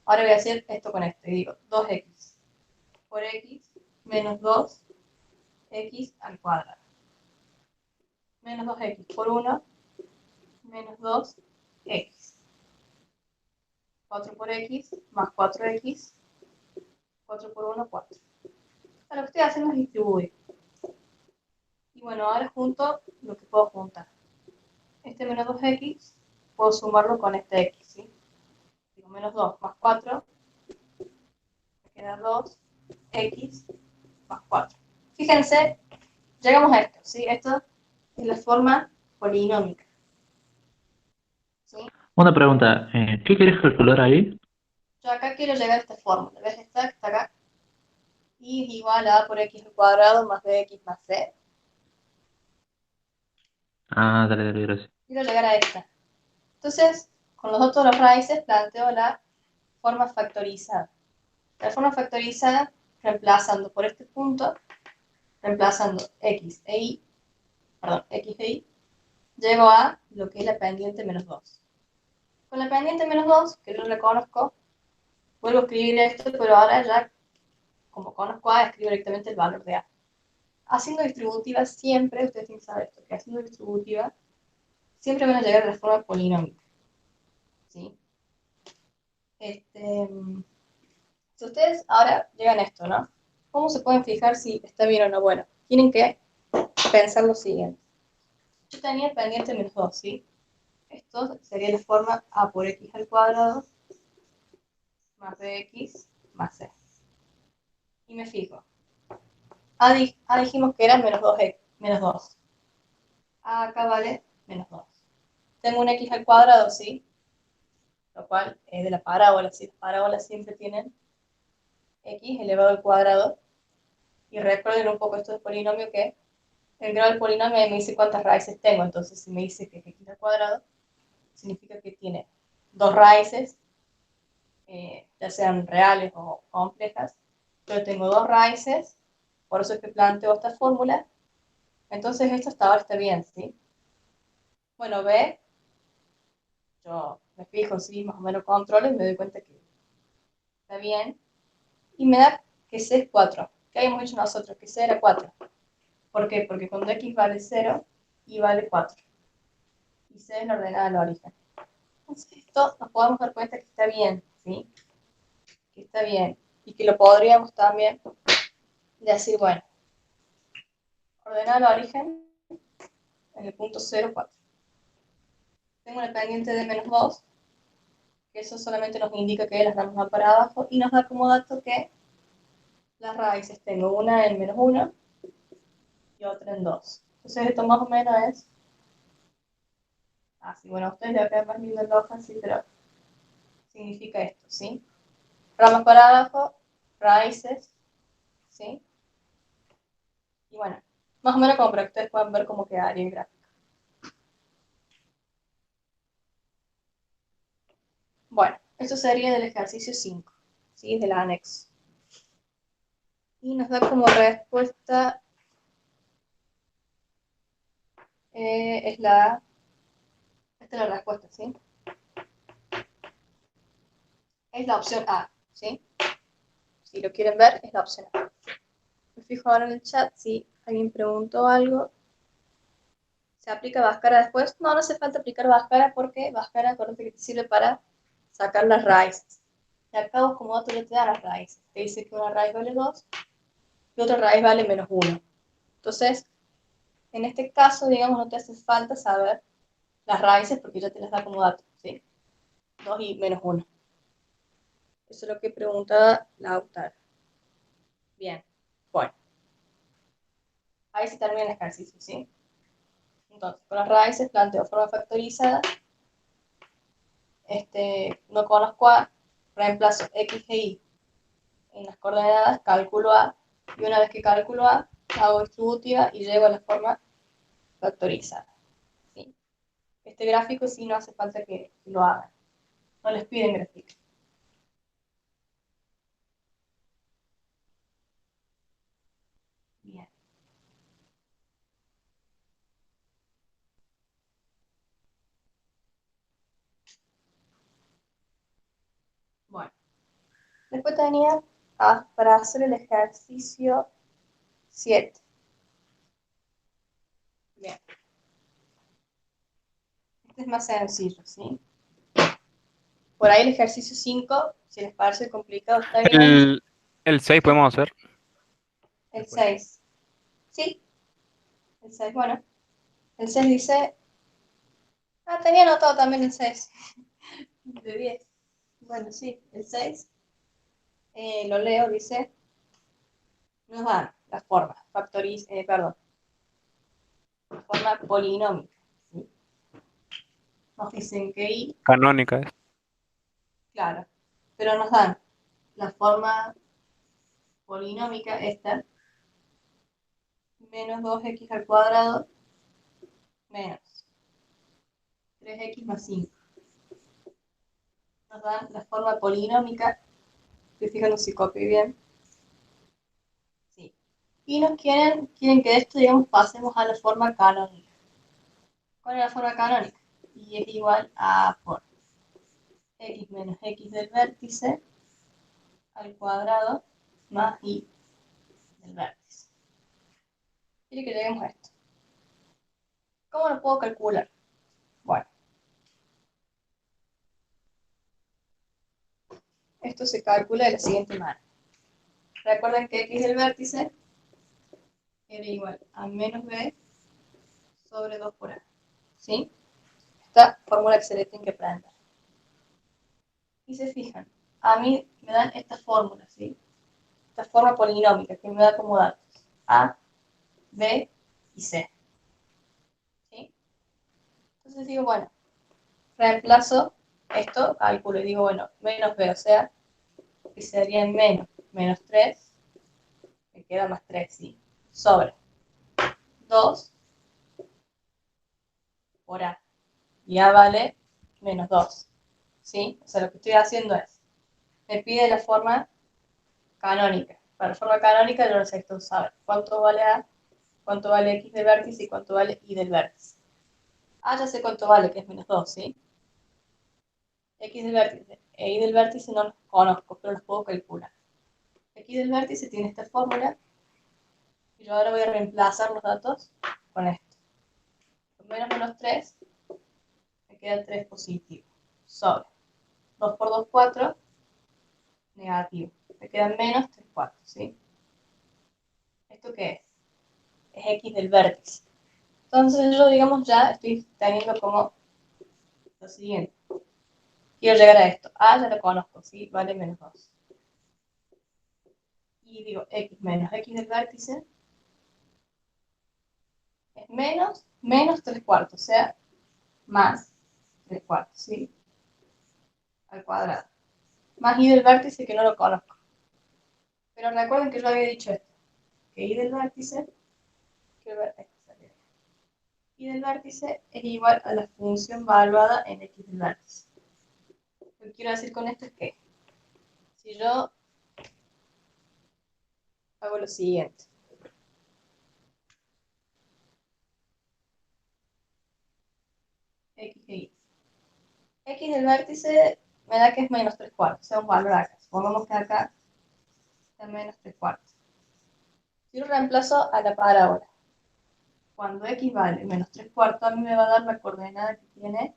ahora voy a hacer esto con esto. Y digo, 2x por x menos 2x al cuadrado. Menos 2x por 1 menos 2x. 4 por x más 4x. 4 por 1, 4. Ahora lo que estoy haciendo es distribuir. Y bueno, ahora junto lo que puedo juntar. Este menos 2x, puedo sumarlo con este x, ¿sí? Digo, menos 2 más 4, me queda 2x más 4. Fíjense, llegamos a esto, ¿sí? Esto es la forma polinómica, ¿sí? Una pregunta, ¿qué querés calcular ahí? Yo acá quiero llegar a esta fórmula, ¿ves esta que está acá? Y es igual a por x al cuadrado más bx más c. Ah, dale, dale, gracias. Quiero llegar a esta. Entonces, con los datos de las raíces planteo la forma factorizada. La forma factorizada reemplazando por este punto, reemplazando x e y, llego a lo que es la pendiente menos 2. Con la pendiente menos 2, que yo la conozco, vuelvo a escribir esto, pero ahora ya, como conozco A, escribo directamente el valor de A. Haciendo distributiva siempre, ustedes tienen que saber esto, que haciendo distributiva siempre van a llegar a la forma polinómica. ¿Sí? Si ustedes ahora llegan a esto, ¿no? ¿Cómo se pueden fijar si está bien o no? Bueno, tienen que pensar lo siguiente. Yo tenía pendiente menos 2, ¿sí? Esto sería la forma a por x al cuadrado más bx más c. Y me fijo. A dijimos que era menos 2x, menos 2. A acá vale menos 2. Tengo un x al cuadrado, ¿sí? Lo cual es de la parábola, ¿sí? Las parábolas siempre tienen x elevado al cuadrado. Y recuerden un poco esto del polinomio, que el grado del polinomio me dice cuántas raíces tengo. Entonces, si me dice que es x al cuadrado, significa que tiene dos raíces, ya sean reales o complejas. Yo tengo dos raíces, por eso es que planteo esta fórmula. Entonces, esto hasta ahora está bien, ¿sí? Bueno, B, yo me fijo, sí, más o menos controlo y me doy cuenta que está bien. Y me da que C es 4. ¿Qué habíamos hecho nosotros? Que C era 4. ¿Por qué? Porque cuando X vale 0, Y vale 4. Y C es la ordenada al origen. Entonces esto nos podemos dar cuenta que está bien, ¿sí? Que está bien. Y que lo podríamos también decir, bueno, ordenada al origen en el punto 0, 4. Tengo una pendiente de menos 2, que eso solamente nos indica que las damos más para abajo, y nos da como dato que las raíces tengo una en menos 1 y otra en 2. Entonces esto más o menos es así. Bueno, a ustedes le va a quedar más lindo en la hoja, sí, pero significa esto, ¿sí? Ramas para abajo, raíces, ¿sí? Y bueno, más o menos como para que ustedes puedan ver cómo quedaría el gráfico. Bueno, esto sería del ejercicio 5, ¿sí? Del anexo. Y nos da como respuesta, esta es la respuesta, ¿sí? Es la opción A, ¿sí? Si lo quieren ver, es la opción A. Me fijo ahora en el chat si alguien preguntó algo. ¿Se aplica Bhaskara después? No, no hace falta aplicar Bhaskara porque Bhaskara, acuérdate que te sirve para sacar las raíces. Y acá vos como dato ya te da las raíces. Te dice que una raíz vale 2 y otra raíz vale menos 1. Entonces, en este caso, digamos, no te hace falta saber las raíces porque ya te las da como dato, ¿sí? 2 y menos 1. Eso es lo que preguntaba Lautaro. Bien, bueno. Ahí se termina el ejercicio, ¿sí? Entonces, con las raíces planteo forma factorizada. No conozco A, reemplazo X e Y en las coordenadas, calculo A, y una vez que calculo A, hago distributiva y llego a la forma factorizada, ¿sí? Este gráfico sí no hace falta que lo hagan. No les piden gráfico. Bien. Bueno. Después tenía para hacer el ejercicio 7. Bien. Este es más sencillo, ¿sí? Por ahí el ejercicio 5, si les parece complicado, está bien. El 6 podemos hacer. El 6. Sí, el 6, bueno. El 6 dice... tenía anotado también el 6. De 10. Bueno, sí, el 6. Lo leo, dice... Nos dan la forma la forma polinómica, ¿sí? Nos dicen que Y, Canónica es. claro, pero nos dan la forma polinómica esta, menos 2x al cuadrado, menos 3x más 5. Nos dan la forma polinómica, estoy fijando si copio bien, sí. Y nos quieren que de esto, digamos, pasemos a la forma canónica. ¿Cuál es la forma canónica? Y es igual a por x menos x del vértice al cuadrado más y del vértice. Quiere que lleguemos a esto. ¿Cómo lo puedo calcular? Bueno, esto se calcula de la siguiente manera. Recuerden que x del vértice era igual a menos b sobre 2 por a. ¿Sí? Esta fórmula que se le tiene que aprender. Y se fijan, a mí me dan esta fórmula, ¿sí? Esta forma polinómica que me da como datos a, b y c. ¿Sí? Entonces digo, bueno, reemplazo esto, cálculo y digo, bueno, menos b, o sea, que sería menos 3, me queda más 3, ¿sí? Sobre 2 por a. Y a vale menos 2, ¿sí? O sea, lo que estoy haciendo es, me pide la forma canónica. Para la forma canónica yo necesito saber cuánto vale a, cuánto vale x del vértice y cuánto vale y del vértice. Ah, ya sé cuánto vale, que es menos 2, ¿sí? X del vértice e y del vértice no los conozco, pero los puedo calcular. X del vértice tiene esta fórmula y yo ahora voy a reemplazar los datos con esto. Con menos 3 me queda 3 positivo. Sobre 2 por 2, 4, negativo. Me quedan menos 3 cuartos, ¿sí? ¿Esto qué es? Es X del vértice. Entonces yo, digamos, ya estoy teniendo como lo siguiente. Quiero llegar a esto. A ya lo conozco, ¿sí? Vale menos 2. Y digo, X menos X del vértice es menos 3 cuartos, o sea, más 3 cuartos, ¿sí? Al cuadrado. Más y del vértice que no lo conozco. Pero recuerden que yo había dicho esto, que y del vértice, quiero ver esto, y del vértice es igual a la función evaluada en x del vértice. Lo que quiero decir con esto es que si yo hago lo siguiente, x e y, x del vértice me da que es menos 3 cuartos, o sea, un valor acá. Supongamos que acá está menos 3 cuartos. Si yo reemplazo a la parábola, cuando x vale menos 3 cuartos, a mí me va a dar la coordenada que tiene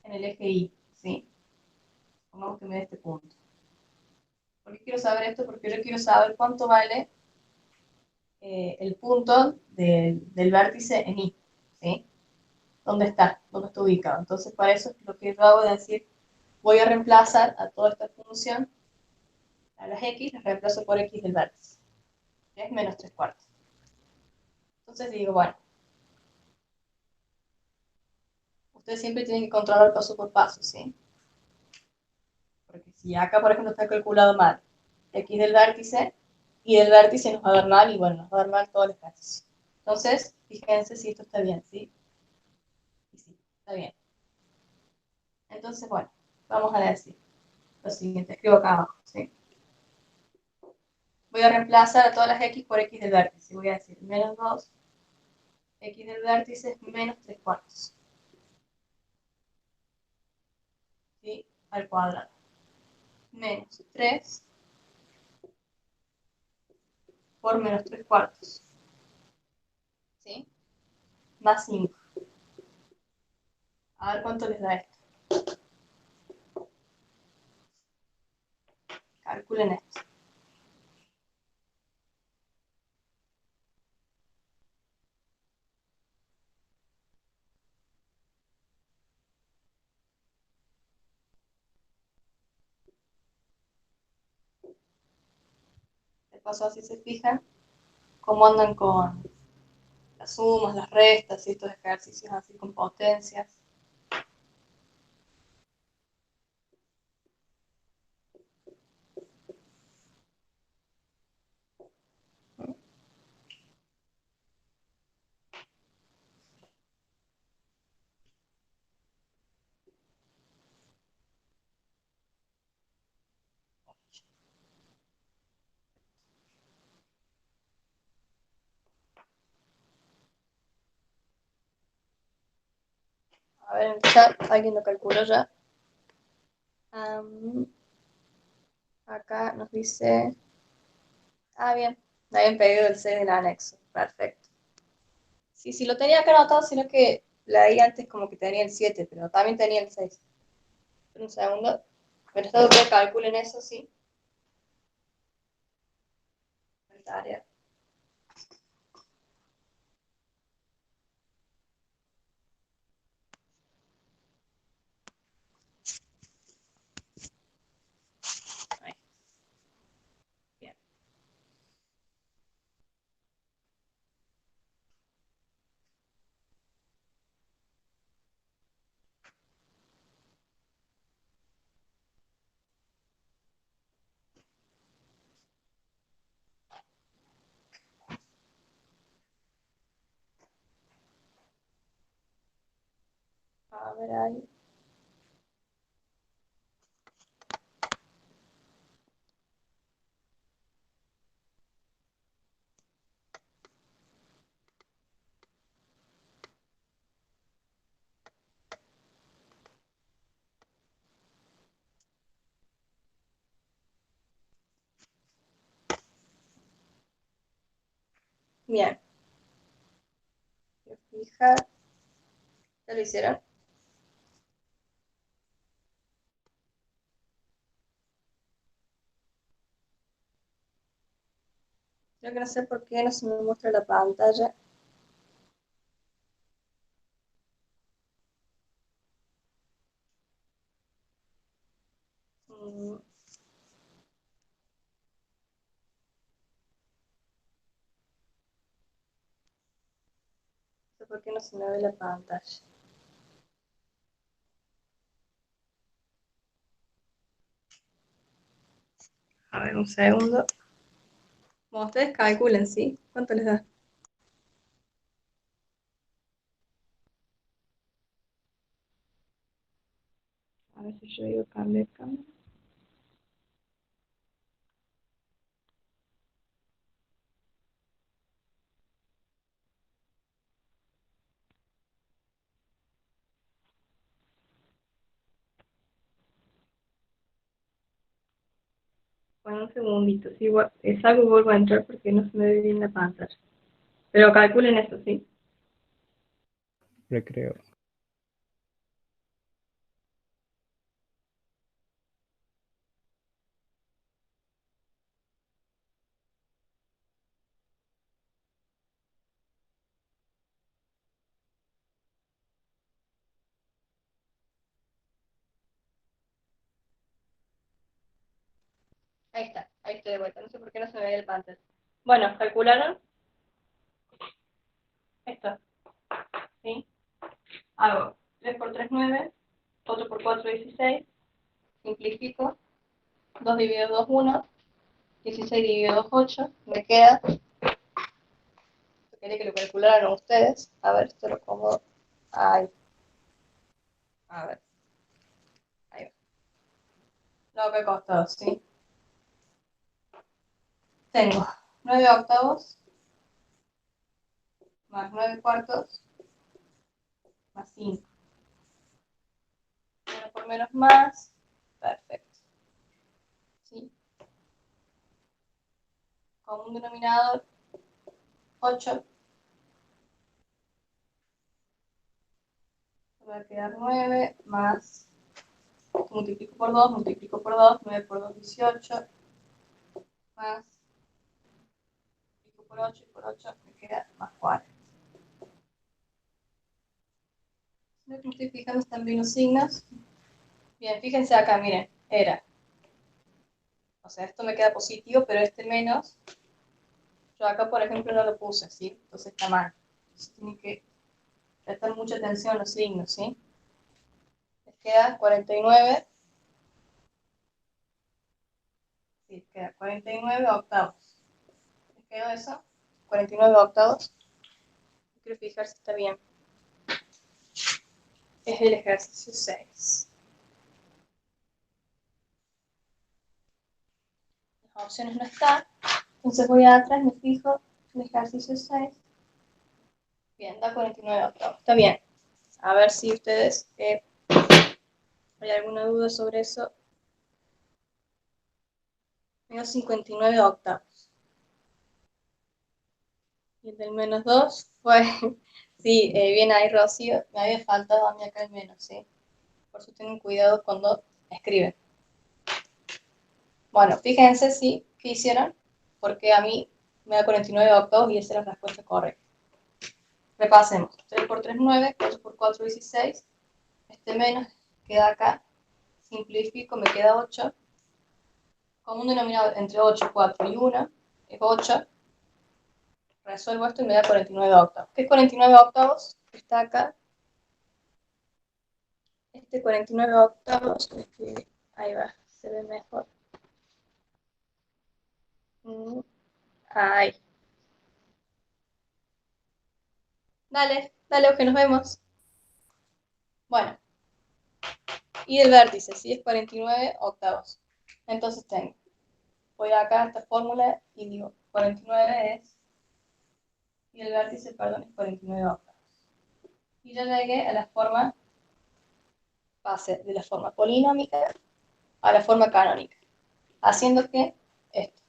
en el eje y, ¿sí? Supongamos que me dé este punto. ¿Por qué quiero saber esto? Porque yo quiero saber cuánto vale el punto del vértice en y, ¿sí? ¿Dónde está? ¿Dónde está ubicado? Entonces, para eso es lo que yo hago es decir, voy a reemplazar a toda esta función, a las x, las reemplazo por x del vértice, que es menos 3 cuartos. Entonces digo, bueno, ustedes siempre tienen que controlar paso por paso, ¿sí? Porque si acá, por ejemplo, está calculado mal, x del vértice, y del vértice nos va a dar mal, y bueno, nos va a dar mal todo el ejercicio. Entonces, fíjense si esto está bien, ¿sí? Y sí, está bien. Entonces, bueno, vamos a decir lo siguiente, escribo acá abajo, ¿sí? Voy a reemplazar a todas las x por x del vértice. Voy a decir menos 2, x del vértice es menos 3 cuartos. ¿Sí? Al cuadrado. Menos 3 por menos 3 cuartos. ¿Sí? Más 5. A ver cuánto les da esto. Calculen esto. De paso, así se fijan cómo andan con las sumas, las restas y estos ejercicios así con potencias. A ver en el chat, alguien lo calculó ya. Acá nos dice... Ah, bien. Me habían pedido el 6 del anexo. Perfecto. Sí, sí, lo tenía acá anotado, sino que leí antes como que tenía el 7, pero también tenía el 6. Un segundo. Pero está que calculen eso, sí. Tarea. Ahí. Bien. A ver ahí. Bien. Fija. ¿Ya lo hicieron? Creo que no sé por qué no se me muestra la pantalla. No sé por qué no se me ve la pantalla. A ver, un segundo. Bueno, ustedes calculen, ¿sí? ¿Cuánto les da? A ver si yo digo cambio de cámara. Bueno, un segundito. Sí, es algo vuelvo a entrar porque no se me ve bien la pantalla. Pero calculen eso, ¿sí? Recreo. Ahí está, ahí estoy de vuelta. No sé por qué no se me ve el pantalla. Bueno, ¿calcularon? Esto, ¿sí? Hago 3 por 3, 9. 8 por 4, 16. Simplifico. 2 dividido 2, 1. 16 dividido 2, 8. Me queda... Quería que lo calcularan ustedes. A ver, esto lo acomodo. Ahí. A ver. Ahí va. No, que costó, ¿sí? Tengo 9 octavos más 9 cuartos más 5. Menos por menos más. Perfecto. ¿Sí? Con un denominador 8. Me va a quedar 9 más. Multiplico por 2, multiplico por 2. 9 por 2, 18. Más. Multiplico por 8 y por 8 me queda más 4. Lo que me estoy fijando están bien los signos. Bien, fíjense acá, miren, era. O sea, esto me queda positivo, pero este menos. Yo acá, por ejemplo, no lo puse, ¿sí? Entonces está mal. Entonces tienen que prestar mucha atención a los signos, ¿sí? Les queda 49. Sí, queda 49 octavos. ¿Les quedó eso? 49 octavos. Quiero fijar si está bien. Es el ejercicio 6. Las opciones no están. Entonces voy atrás, me fijo el ejercicio 6. Bien, da 49 octavos. Está bien. A ver si ustedes hay alguna duda sobre eso. Menos 59 octavos. Y el del menos 2 fue, sí, bien ahí Rocío, me había faltado a mí acá el menos, ¿sí? Por eso tengan cuidado cuando escriben. Bueno, fíjense si, ¿qué hicieron? Porque a mí me da 49 octavos y esa es la respuesta correcta. Repasemos. 3 por 3, 9, 4 por 4, 16. Este menos queda acá. Simplifico, me queda 8. Común denominador entre 8, 4 y 1 es 8. Resuelvo esto y me da 49 octavos. ¿Qué es 49 octavos? Está acá. Este 49 octavos, ahí va, se ve mejor. Ahí. Dale, dale, Euge, nos vemos. Bueno, y el vértice, sí, es 49 octavos. Entonces tengo, voy acá a esta fórmula y digo, 49 es, y el vértice, perdón, es 49 octavos. Y ya llegué a la forma, pase de la forma polinómica a la forma canónica, haciendo que esto,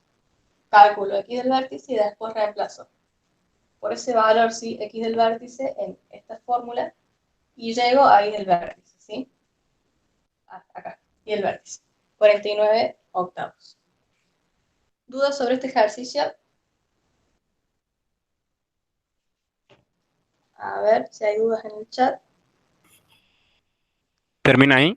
cálculo x del vértice y después reemplazo por ese valor, sí, x del vértice en esta fórmula y llego a y del vértice, ¿sí? Acá, y el vértice. 49 octavos. ¿Dudas sobre este ejercicio? A ver si hay dudas en el chat. ¿Termina ahí?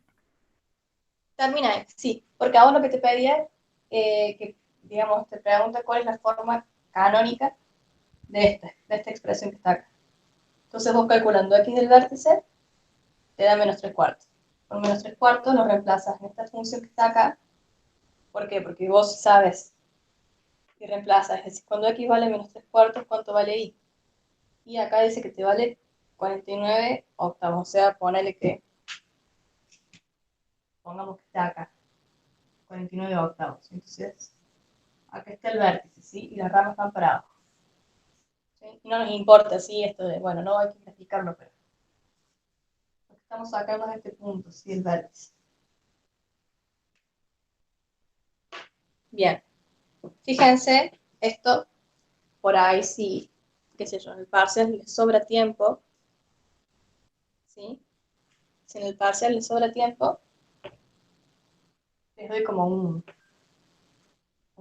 Termina ahí, sí, porque ahora lo que te pedía, que digamos, te pregunta cuál es la forma canónica de esta expresión que está acá. Entonces vos calculando x del vértice, te da menos 3 cuartos. Por menos 3 cuartos lo reemplazas en esta función que está acá. ¿Por qué? Porque vos sabes y reemplazas. Es decir, cuando x vale menos 3 cuartos, ¿cuánto vale y? Y acá dice que te vale 49 octavos. O sea, ponele que, pongamos que está acá, 49 octavos. Entonces, acá está el vértice, ¿sí? Y las ramas están para abajo. ¿Sí? Y no nos importa, ¿sí? Esto de, bueno, no hay que graficarlo, pero lo que estamos sacando es este punto, ¿sí? El vértice. Bien. Fíjense, esto, por ahí sí, qué sé yo, en el parcial les sobra tiempo, ¿sí? Si en el parcial les sobra tiempo, les doy como un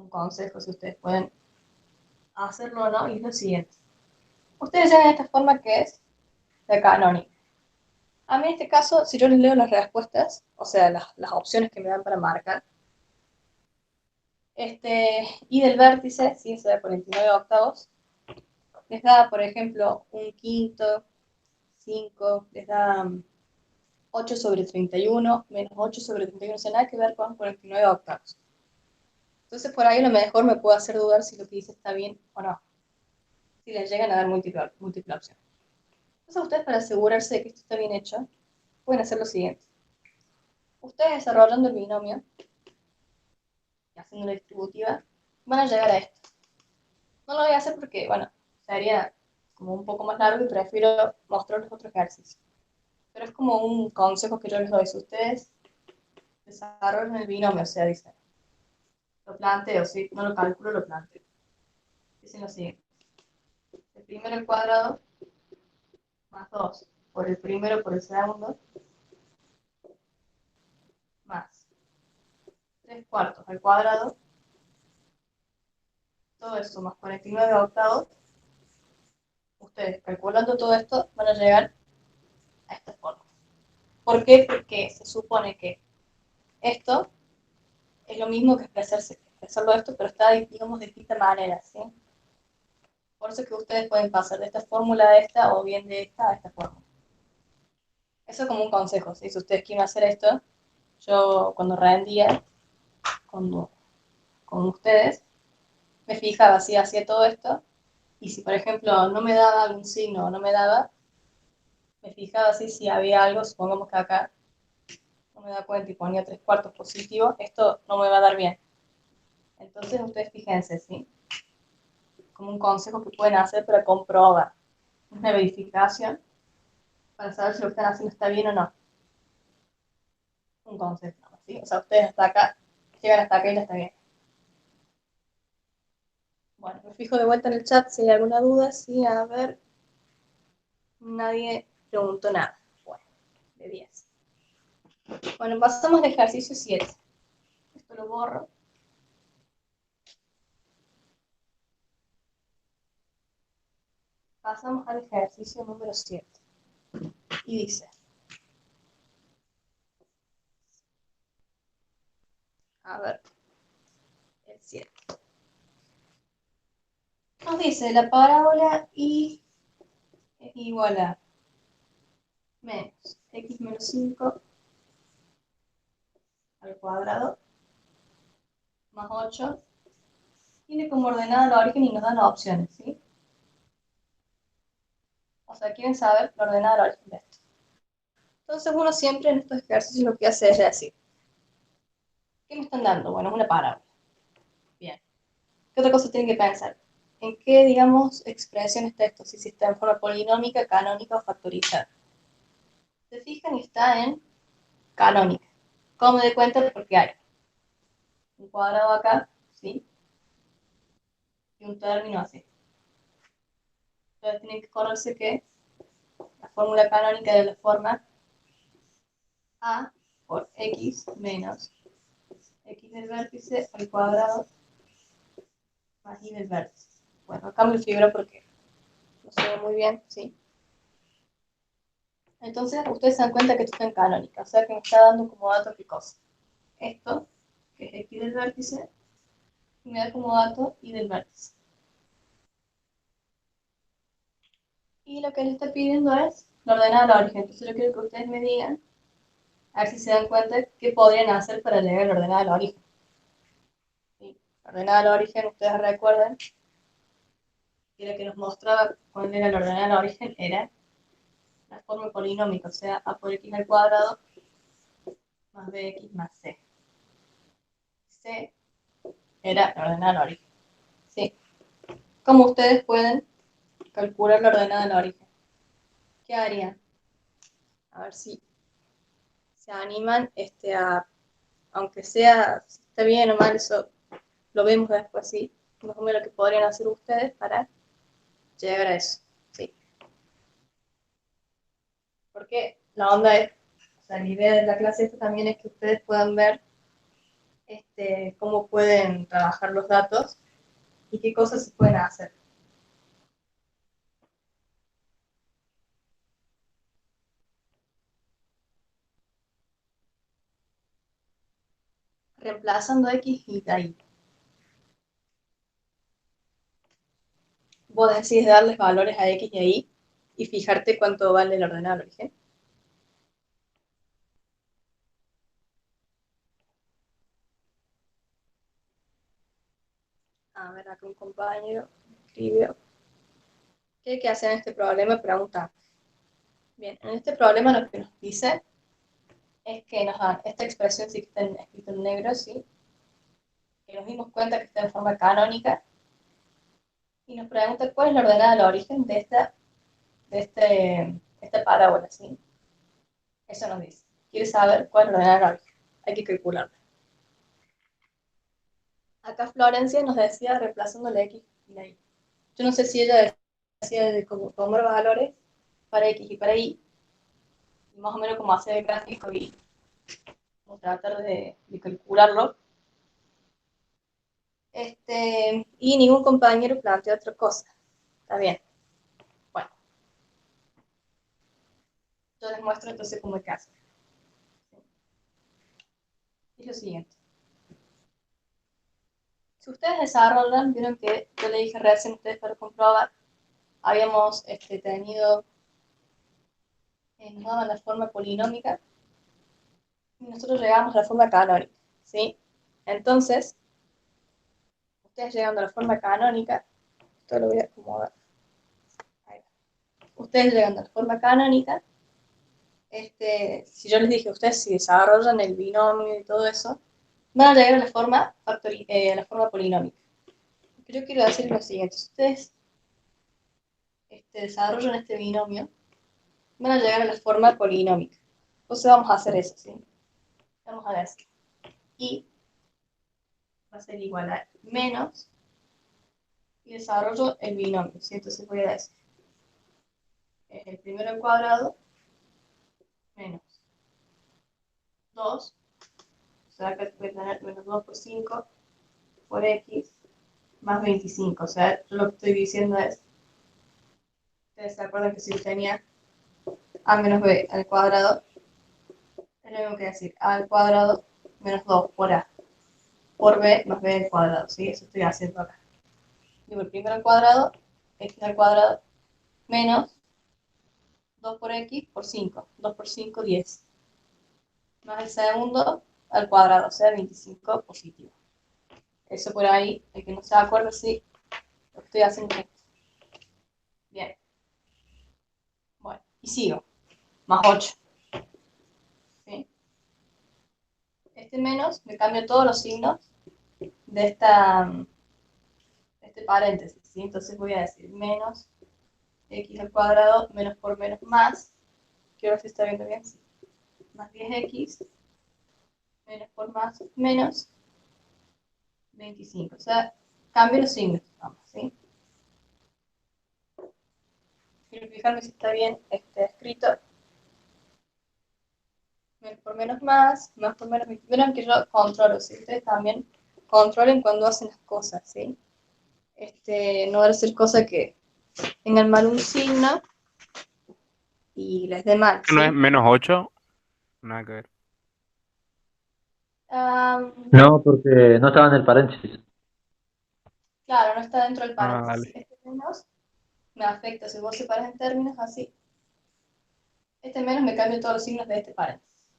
consejo, si ustedes pueden hacerlo o no, y es lo siguiente. Ustedes llegan a esta forma que es la canónica. A mí en este caso, si yo les leo las respuestas, o sea, las opciones que me dan para marcar, y del vértice, sí, se da 49 octavos, les da, por ejemplo, un quinto, 5, les da 8 sobre 31, menos 8 sobre 31, o sea, nada que ver con 49 octavos. Entonces, por ahí a lo mejor me puedo hacer dudar si lo que dice está bien o no, si les llegan a dar múltiple opción. Entonces, ustedes para asegurarse de que esto está bien hecho, pueden hacer lo siguiente. Ustedes desarrollando el binomio y haciendo la distributiva, van a llegar a esto. No lo voy a hacer porque, bueno, sería como un poco más largo y prefiero mostrarles otro ejercicio. Pero es como un consejo que yo les doy. Si ustedes desarrollan el binomio, o sea, dicen, lo planteo, ¿sí? No lo calculo, lo planteo. Dicen lo siguiente. El primero al cuadrado más 2 por el primero por el segundo más 3 cuartos al cuadrado, todo eso más 49 octavos. Ustedes calculando todo esto van a llegar a esta forma. ¿Por qué? Porque se supone que esto es lo mismo que expresarlo esto, pero está, digamos, de distinta manera, ¿sí? Por eso es que ustedes pueden pasar de esta fórmula a esta o bien de esta a esta fórmula. Eso es como un consejo, ¿sí? Si ustedes quieren hacer esto, yo cuando rendía con ustedes, me fijaba si hacía todo esto, y si por ejemplo no me daba algún signo o no me daba, me fijaba si había algo, supongamos que acá no me da cuenta y ponía 3 cuartos positivo, esto no me va a dar bien. Entonces ustedes fíjense, ¿sí? Como un consejo que pueden hacer para comprobar una verificación, para saber si lo que están haciendo está bien o no. Un concepto, ¿sí? O sea, ustedes hasta acá, llegan hasta acá y ya está bien. Bueno, me fijo de vuelta en el chat si hay alguna duda. Sí, a ver. Nadie preguntó nada. Bueno, de 10. Bueno, pasamos al ejercicio 7. Esto lo borro. Pasamos al ejercicio número 7. Y dice, a ver, el 7. Nos dice la parábola y es igual a menos x menos 5 al cuadrado más 8. Tiene como ordenada el origen y nos dan opciones, ¿sí? O sea, quieren saber la ordenada del origen de esto. Entonces uno siempre en estos ejercicios lo que hace es decir, ¿qué me están dando? Bueno, es una parábola. Bien. ¿Qué otra cosa tienen que pensar? ¿En qué, digamos, expresión está esto? Si está en forma polinómica, canónica o factorizada. Se fijan y está en canónica. ¿Cómo me doy cuenta? Porque hay un cuadrado acá, ¿sí? Y un término así. Entonces tienen que acordarse que la fórmula canónica es de la forma a por x menos x del vértice al cuadrado más y del vértice. Bueno, acá me figuro porque no se ve muy bien, ¿sí? Entonces, ustedes se dan cuenta que esto está en canónica, o sea que me está dando como dato qué cosa. Esto, que es x del vértice, y me da como dato y del vértice. Y lo que le está pidiendo es la ordenada del origen. Entonces, yo quiero que ustedes me digan, a ver si se dan cuenta qué podrían hacer para llegar a la ordenada del origen. ¿Sí? La ordenada del origen, ustedes recuerdan, y lo que nos mostraba cuando era la ordenada del origen era la forma polinómica, o sea, a por x al cuadrado más bx más c. C era la ordenada del origen. ¿Sí? ¿Cómo ustedes pueden calcular la ordenada del origen? ¿Qué harían? A ver si se animan aunque sea, si está bien o mal, eso lo vemos después, ¿sí? Más o menos lo que podrían hacer ustedes para llegar a eso, ¿sí? Porque la onda es, o sea, la idea de la clase esta también es que ustedes puedan ver cómo pueden trabajar los datos y qué cosas se pueden hacer. Reemplazando x y y. Vos decís darles valores a x y a y y fijarte cuánto vale el ordenado del origen. A ver, acá un compañero escribió. ¿Qué hay que hacer en este problema? Pregunta. Bien, en este problema lo que nos dice es que nos dan esta expresión, sí que está escrito en negro, sí, que nos dimos cuenta que está en forma canónica, y nos pregunta cuál es la ordenada del origen de esta parábola, ¿sí? Eso nos dice. Quiere saber cuál es la ordenada del origen. Hay que calcularla. Acá Florencia nos decía reemplazando la x y la y. Yo no sé si ella decía de cómo tomar valores para x y para y más o menos cómo hacer el gráfico y como tratar de calcularlo. Y ningún compañero planteó otra cosa. Está bien. Bueno, yo les muestro entonces cómo hay que hacer. Es lo siguiente. Si ustedes desarrollan, vieron que yo le dije recién a ustedes para comprobar, habíamos tenido, nos daban la forma polinómica y nosotros llegamos a la forma canónica, ¿sí? Entonces, ustedes llegando a la forma canónica, esto lo voy a acomodar. Ahí va. Ustedes llegando a la forma canónica, si yo les dije a ustedes si desarrollan el binomio y todo eso, van a llegar a la forma polinómica. Lo que yo quiero decir es lo siguiente, si ustedes desarrollan este binomio, van a llegar a la forma polinómica. Entonces vamos a hacer eso, ¿sí? Vamos a decir, y va a ser igual a menos, y desarrollo el binomio, ¿sí? Entonces voy a decir, es el primero al cuadrado, menos 2, o sea que voy a tener menos 2 por 5 por x, más 25, o sea, yo lo que estoy diciendo es, ustedes se acuerdan que si yo tenía a menos b al cuadrado, es lo mismo que decir a al cuadrado menos 2 por a, por b más b al cuadrado, ¿sí? Eso estoy haciendo acá. Digo, el primero al cuadrado, x al cuadrado, menos 2 por x por 5, 2 por 5, 10, más el segundo al cuadrado, o sea, 25 positivo. Eso por ahí, el que no se acuerda, sí, lo que estoy haciendo es esto. Bien. Bueno, y sigo. Más 8. ¿Sí? Este menos, me cambio todos los signos de este paréntesis, ¿sí? Entonces voy a decir menos x al cuadrado, menos por menos más, quiero ver si está viendo bien, sí. Más 10x, menos por más, menos 25. O sea, cambio los signos, vamos, ¿sí? Quiero fijarme si está bien escrito. Menos por menos más por menos. Verán que yo controlo, ¿sí? Ustedes también controlen cuando hacen las cosas, ¿sí? No debe ser cosa que tengan mal un signo y les dé mal, ¿No es ¿sí? menos 8? Nada que ver. No, porque no estaba en el paréntesis. Claro, no está dentro del Ah, paréntesis. dale. Este menos me afecta si vos separas en términos así. Este menos me cambia todos los signos de este paréntesis.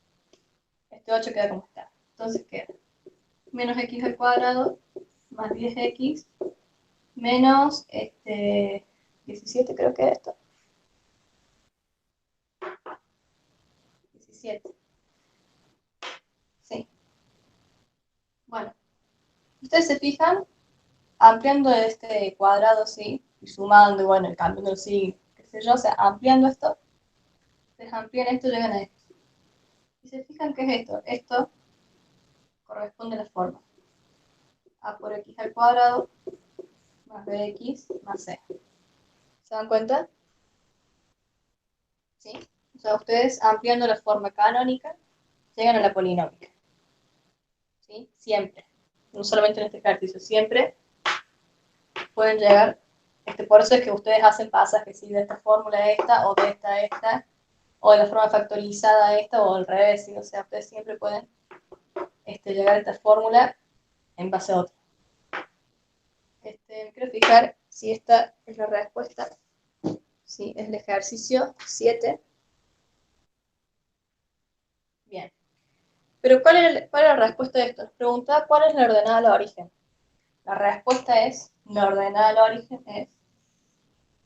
Este 8 queda como está. Entonces queda menos x al cuadrado más 10x menos 17, creo que es esto. 17. Sí. Bueno, ustedes se fijan, ampliando este cuadrado, ¿sí? Y sumando, y bueno, cambiando el signo, qué sé yo, o sea, ampliando esto, ustedes amplían esto, llegan a esto. Y se fijan, ¿qué es esto? Esto corresponde a la forma a por x al cuadrado más bx más c. ¿Se dan cuenta? ¿Sí? O sea, ustedes ampliando la forma canónica llegan a la polinómica. ¿Sí? Siempre. No solamente en este ejercicio, siempre pueden llegar. Por eso es que ustedes hacen pasajes, ¿sí? De esta fórmula a esta, o de esta a esta, o de la forma factorizada a esta, o al revés, ¿sí? O sea, ustedes siempre pueden llegar a esta fórmula en base a otra. Quiero fijar si esta es la respuesta. Sí, es el ejercicio 7. Bien. Pero ¿cuál es la respuesta de esto? Nos preguntaba cuál es la ordenada al origen. La respuesta es, la ordenada al origen es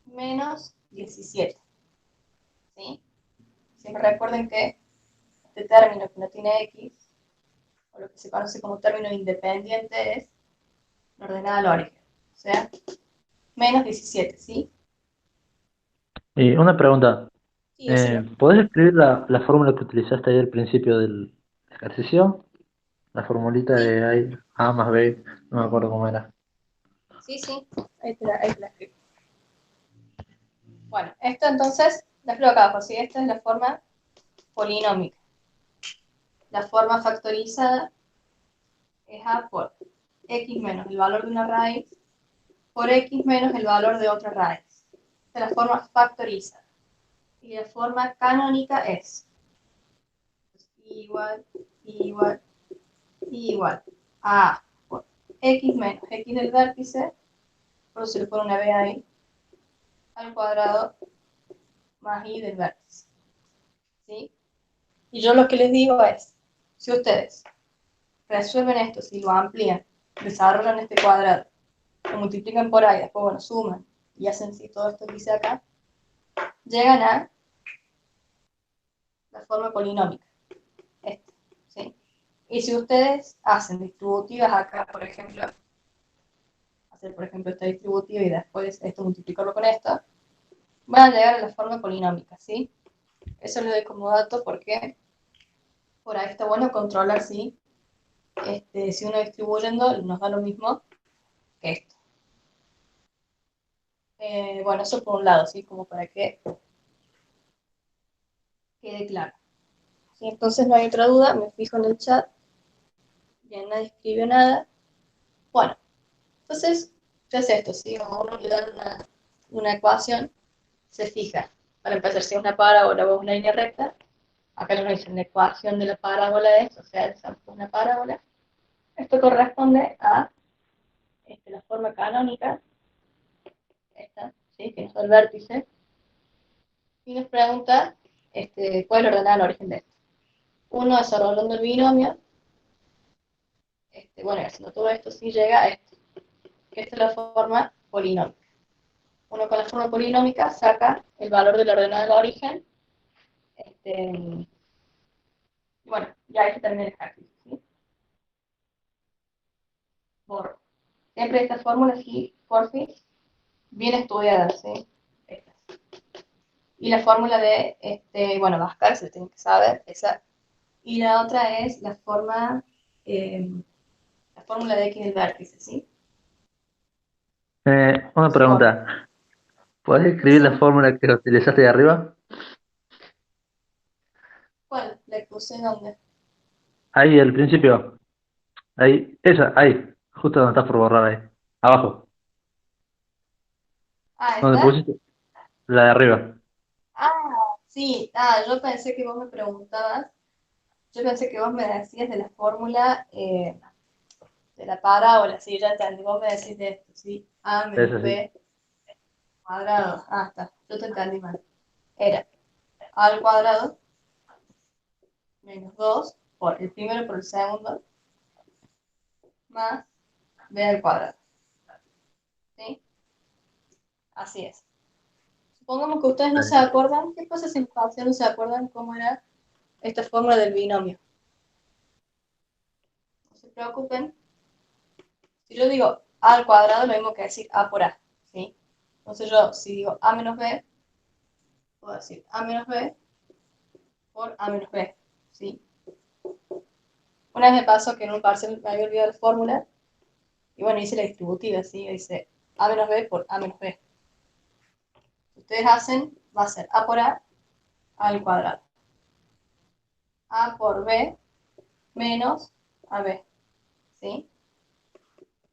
menos 17. ¿Sí? Siempre recuerden que este término que no tiene x, o lo que se conoce como término independiente, es la ordenada al origen. O sea, menos 17, ¿sí? Y una pregunta. Sí, decime. ¿Podés escribir la fórmula que utilizaste ahí al principio del ejercicio? La formulita Sí, de ahí, A más B, no me acuerdo cómo era. sí. Ahí te la escribo. Bueno, esto entonces, la escribo acá abajo, ¿sí? Esta es la forma polinómica. La forma factorizada es a por x menos el valor de una raíz por x menos el valor de otra raíz. Esta es la forma factorizada. Y la forma canónica es igual a por x menos x del vértice, por eso se le pone una b ahí, al cuadrado más y del vértice. ¿Sí? Y yo lo que les digo es, si ustedes resuelven esto, si lo amplían, desarrollan este cuadrado, lo multiplican por ahí, después, bueno, suman y hacen sí, todo esto que hice acá, llegan a la forma polinómica. Esta, ¿sí? Y si ustedes hacen distributivas acá, por ejemplo, hacer por ejemplo esta distributiva y después esto multiplicarlo con esto, van a llegar a la forma polinómica, ¿sí? Eso le doy como dato porque por ahí está bueno controlar si uno distribuyendo nos da lo mismo que esto. Bueno, eso por un lado, ¿sí? Como para que quede claro. ¿Sí? Entonces no hay otra duda, me fijo en el chat. Bien, nadie escribió nada. Bueno, entonces, ¿qué es esto? ¿Sí? A uno le dan una ecuación, se fija. Para empezar, si es una parábola o una línea recta, acá nos dicen la ecuación de la parábola es, o sea, es una parábola. Esto corresponde a la forma canónica, esta, ¿sí? Que nos da el vértice, y nos pregunta cuál es la ordenada al origen de esto. Uno desarrollando el binomio, bueno, y haciendo todo esto, sí llega a esto, que esta es la forma polinómica. Uno con la forma polinómica saca el valor de la ordenada del origen, bueno, ya ahí se termina el ejercicio, ¿sí? Borro. Siempre esta fórmula, sí, porfis, bien estudiada, ¿sí? Estas. Y la fórmula de, bueno, Bhaskara, se tiene que saber, esa. Y la otra es la fórmula de X del vértice, ¿sí? Una pregunta. ¿Puedes escribir la Sí. fórmula que utilizaste de arriba? ¿Cuál? ¿La puse dónde? Ahí, al principio. Ahí, esa, ahí. Justo donde estás por borrar ahí. Abajo. Ah, Donde ¿esta? pusiste la de arriba. Ah, sí. Yo pensé que vos me preguntabas, yo pensé que vos me decías de la fórmula de la parábola, sí, ya entendí, vos me decís de esto, ¿sí? A menos Esa sí. B cuadrado. Ah, está, yo te entendí mal. Era A al cuadrado menos 2 por el primero por el segundo más B al cuadrado, ¿sí? Así es. Supongamos que ustedes no se acuerdan, ¿qué pasa si en fase no se acuerdan cómo era esta fórmula del binomio? No se preocupen. Si yo digo A al cuadrado, lo mismo que decir A por A, ¿sí? Entonces yo, si digo A menos B, puedo decir A menos B por A menos B, ¿sí? Una vez me pasó que en un parcial me había olvidado la fórmula, y bueno, hice la distributiva, ¿sí? Dice A menos B por A menos B. Si ustedes hacen, va a ser A por A al cuadrado. A por B menos AB, ¿sí?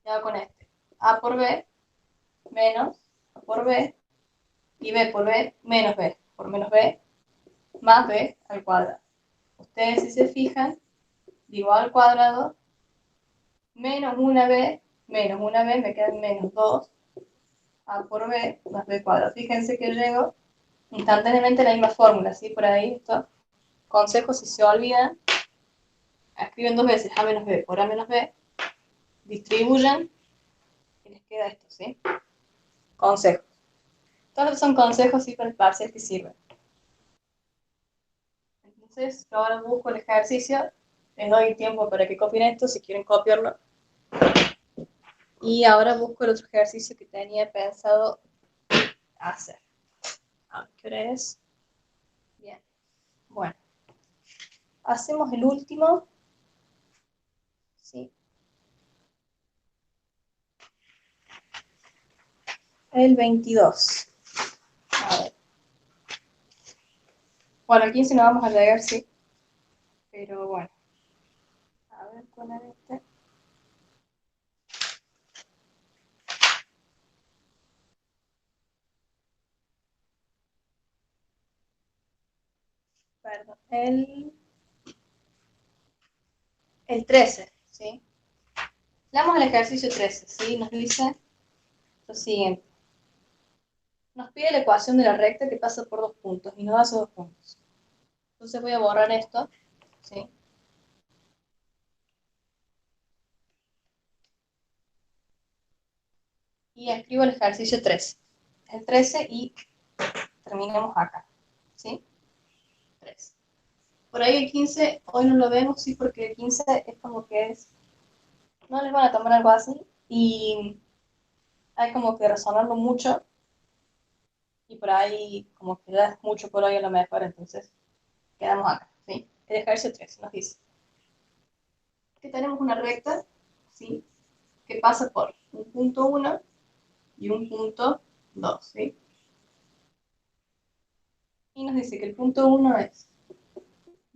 Ya con este. A por B menos A por B y B por B menos B por menos B más B al cuadrado. Ustedes si se fijan, digo A al cuadrado menos una B me quedan menos 2 A por B más B cuadrado. Fíjense que llego instantáneamente a la misma fórmula, ¿sí? Por ahí esto, consejos si se olvidan, escriben dos veces A menos B por A menos B, distribuyen y les queda esto, ¿sí? Consejos. Todos estos son consejos, sí, para el parcial que sirven. Entonces, yo ahora busco el ejercicio, les doy tiempo para que copien esto, si quieren copiarlo. Y ahora busco el otro ejercicio que tenía pensado hacer. A ver, ¿qué hora es? Bien. Bueno. Hacemos el último. Sí. El 22. A ver. Bueno, el 15 no vamos a llegar, sí. Pero bueno. A ver, ¿cuál es este? Perdón. El 13, ¿sí? Leamos el ejercicio 13, ¿sí? Nos dice lo siguiente. Nos pide la ecuación de la recta que pasa por dos puntos y nos da esos dos puntos. Entonces voy a borrar esto, ¿sí? Y escribo el ejercicio 13. El 13 y terminemos acá, ¿sí? 13. Por ahí el 15, hoy no lo vemos, sí, porque el 15 es como que es, no les van a tomar algo así y hay como que razonarlo mucho y por ahí como que ya es mucho por hoy a lo mejor, entonces quedamos acá, ¿sí? El ejercicio 3 nos dice que tenemos una recta, ¿sí? Que pasa por un punto 1 y un punto 2, ¿sí? Y nos dice que el punto 1 es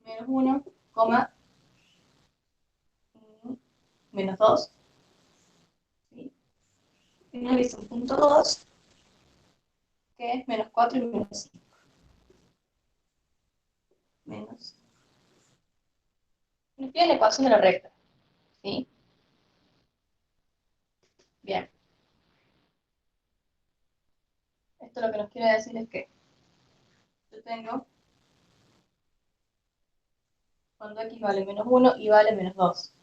menos 1, menos 2, ¿sí? Y nos dice un punto 2 que es menos 4 y menos 5. Menos. Nos pide la ecuación de la recta, ¿sí? Bien. Esto lo que nos quiere decir es que yo tengo cuando x vale menos 1 y vale menos 2.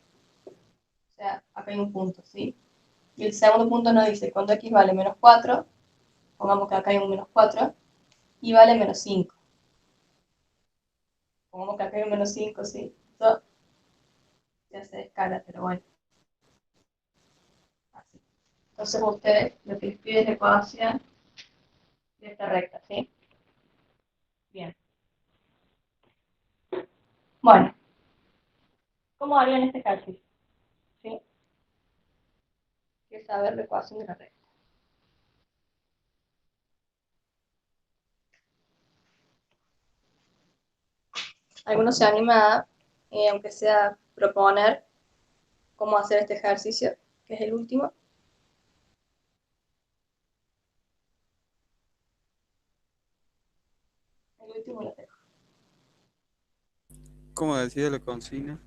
O sea, acá hay un punto, ¿sí? Y el segundo punto nos dice cuando x vale menos 4, pongamos que acá hay un menos 4, y vale menos 5. Pongamos que acá hay un menos 5, ¿sí? Esto ya se escala, pero bueno. Así. Entonces ustedes lo que les pide es la ecuación de esta recta, ¿sí? Bien. Bueno, ¿cómo harían este ejercicio? ¿Sí? Hay que saber la ecuación de la recta. ¿Alguno se anima a, aunque sea, proponer cómo hacer este ejercicio, que es el último? El último lo dejo. ¿Cómo decía la consigna?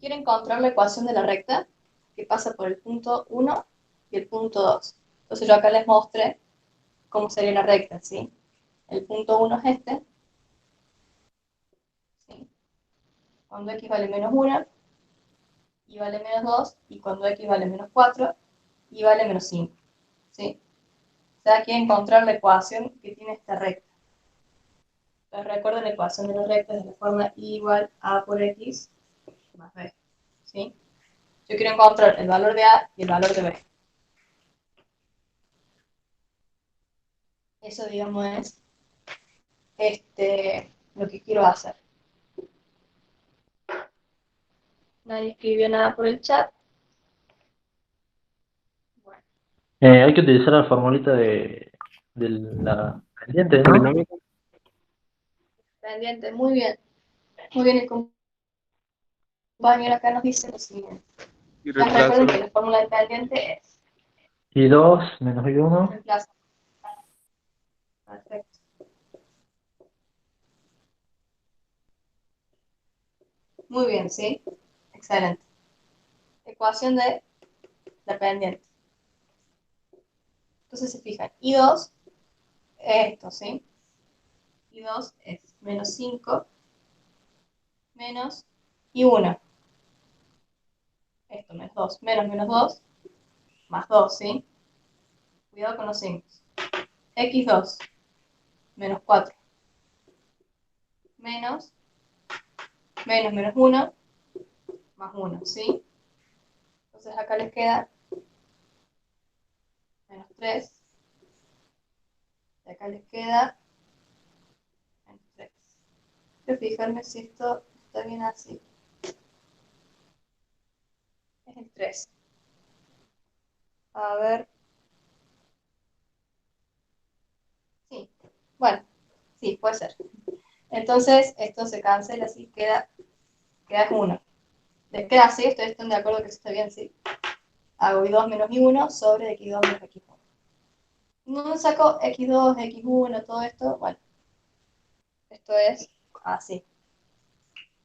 Quiero encontrar la ecuación de la recta que pasa por el punto 1 y el punto 2. Entonces yo acá les mostré cómo sería la recta, ¿sí? El punto 1 es este, ¿sí? Cuando x vale menos 1, y vale menos 2, y cuando x vale menos 4, y vale menos 5, ¿sí? O sea, quiero encontrar la ecuación que tiene esta recta. Entonces recuerden la ecuación de la recta es de la forma y igual a por x más b, ¿sí? Yo quiero encontrar el valor de a y el valor de b. Eso, digamos, es lo que quiero hacer. Nadie escribió nada por el chat. Bueno, Hay que utilizar la formulita de la pendiente, ¿no? Polinómico. pendiente, muy bien. Muy bien, el compañero acá nos dice lo siguiente. Y Les recuerden reemplazo. que la fórmula de pendiente es Y 2 menos y 1. reemplazo. Perfecto. Muy bien, ¿sí? Excelente. Ecuación de la pendiente. Entonces se fijan, I2 es esto, ¿sí? I2 es menos 5 menos I1. Esto, menos 2. Menos 2, más 2, ¿sí? Cuidado con los signos. X2 menos 4 menos menos 1 más 1, ¿sí? Entonces acá les queda menos 3 y acá les queda menos 3. Quiero fijarme si esto está bien así. Es el 3. A ver. Sí. Bueno, sí, puede ser. Entonces esto se cancela así, queda 1. Les queda así, ustedes están de acuerdo que eso está bien, sí. Hago y2 menos y1 sobre x2 menos x1. No saco x2, x1, todo esto. Bueno, esto es así.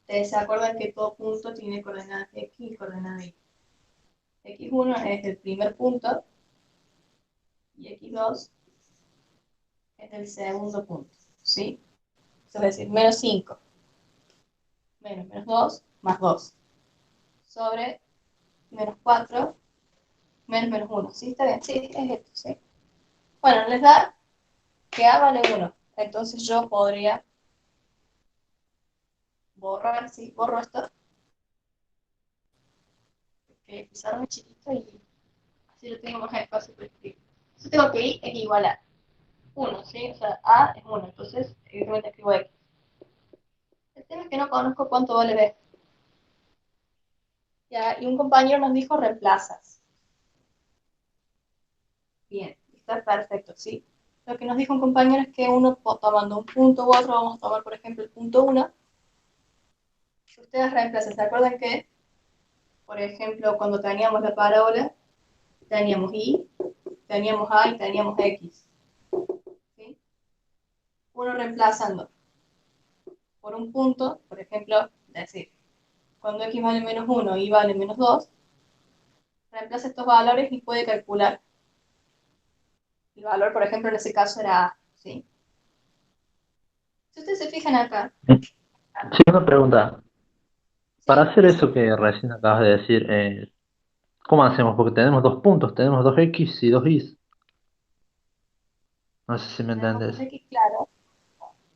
Ustedes se acuerdan que todo punto tiene coordenadas x y coordenadas y. X1 es el primer punto y x2 es el segundo punto, ¿sí? Eso es decir, menos 5 menos 2 más 2 sobre menos 4 menos 1. ¿Sí? ¿Está bien? Sí, es esto, ¿sí? Bueno, les da que a vale 1. Entonces yo podría borrar, ¿sí? Borro esto. Que pizarra chiquito y así lo tengo más espacio para escribir. Yo tengo que i es igual a. 1, ¿sí? O sea, A es 1, entonces directamente escribo X. El tema es que no conozco cuánto vale B. Ya, y un compañero nos dijo reemplazas. Bien, está perfecto, ¿sí? Lo que nos dijo un compañero es que uno tomando un punto u otro, vamos a tomar por ejemplo el punto 1. Si ustedes reemplazan, ¿se acuerdan que, por ejemplo, cuando teníamos la parábola, teníamos Y, teníamos A y teníamos X? ¿Sí? Uno reemplazando por un punto, por ejemplo, decir, cuando X vale menos 1 y Y vale menos 2, reemplaza estos valores y puede calcular el valor, por ejemplo, en ese caso era A, ¿sí? Si ustedes se fijan acá, Sí, una pregunta. Para ¿sí? hacer eso Decime. que recién acabas de decir, ¿cómo hacemos? Porque tenemos dos puntos, tenemos dos X y dos Y. No sé si me Tenemos dos entendés. X, claro,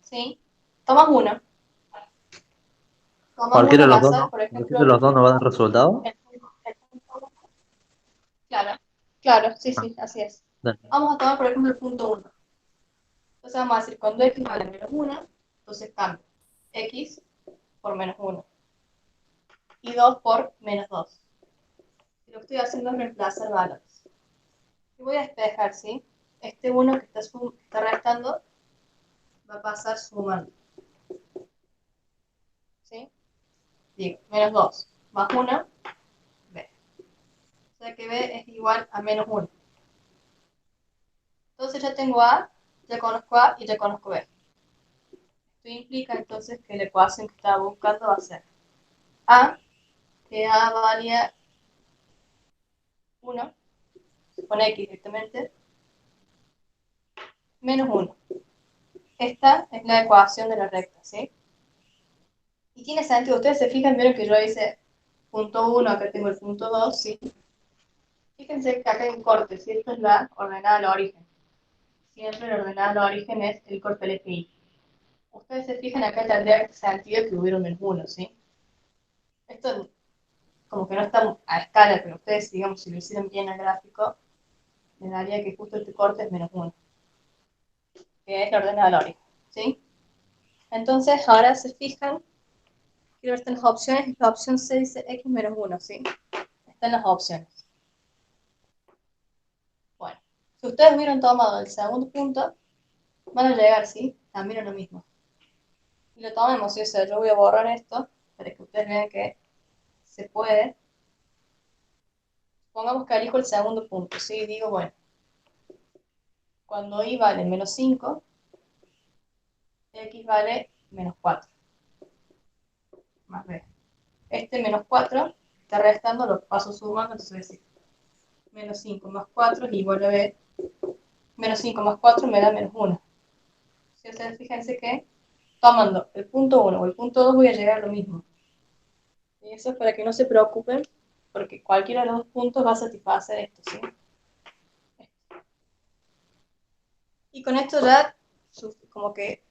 ¿sí? Tomas uno. Tomas uno ¿Cualquiera de al los dos azar, no? por ¿Cualquiera de ejemplo, los dos no va a dar resultado? el punto uno. Claro, claro, sí, Ah, sí, así es. dale. Vamos a tomar, por ejemplo, el punto 1. Entonces vamos a decir, cuando X vale menos 1, entonces cambio X por menos 1 y 2 por menos 2. Y lo que estoy haciendo es reemplazar valores. Y voy a despejar, ¿sí? Este 1 que está restando va a pasar sumando, ¿sí? Digo, menos 2 más 1, B. O sea que B es igual a menos 1. Entonces ya tengo A, ya conozco A y ya conozco B. Esto implica entonces que la ecuación que estaba buscando va a ser A, que A valía 1, con X directamente, menos 1. Esta es la ecuación de la recta, ¿sí? Y tiene sentido, ustedes se fijan, vieron que yo hice punto 1, acá tengo el punto 2, ¿sí? Fíjense que acá hay un corte, ¿sí? Esto es la ordenada al origen. Siempre la ordenada al origen es el corte del eje Y. Ustedes se fijan, acá tendría sentido que hubiera un menos 1, ¿sí? Esto como que no está a escala, pero ustedes, digamos, si lo hicieran bien al gráfico, me daría que justo este corte es menos 1, que es la ordenada al origen, ¿sí? Entonces, ahora se fijan, quiero ver las opciones, y la opción C dice X menos 1, ¿sí? Están las opciones. Bueno, si ustedes hubieran tomado el segundo punto, van a llegar, ¿sí? También a lo mismo. Y lo tomemos, ¿sí? O sea, yo voy a borrar esto, para que ustedes vean que se puede. Pongamos que elijo el segundo punto, ¿sí? Digo, bueno, cuando Y vale menos 5, X vale menos 4, más B. Este menos 4 está restando, lo paso sumando, entonces voy a decir menos 5 más 4 es igual a B. Menos 5 más 4 me da menos 1. Si ustedes fíjense que tomando el punto 1 o el punto 2 voy a llegar a lo mismo. Y eso es para que no se preocupen, porque cualquiera de los dos puntos va a satisfacer esto, ¿sí? Y con esto ya, como que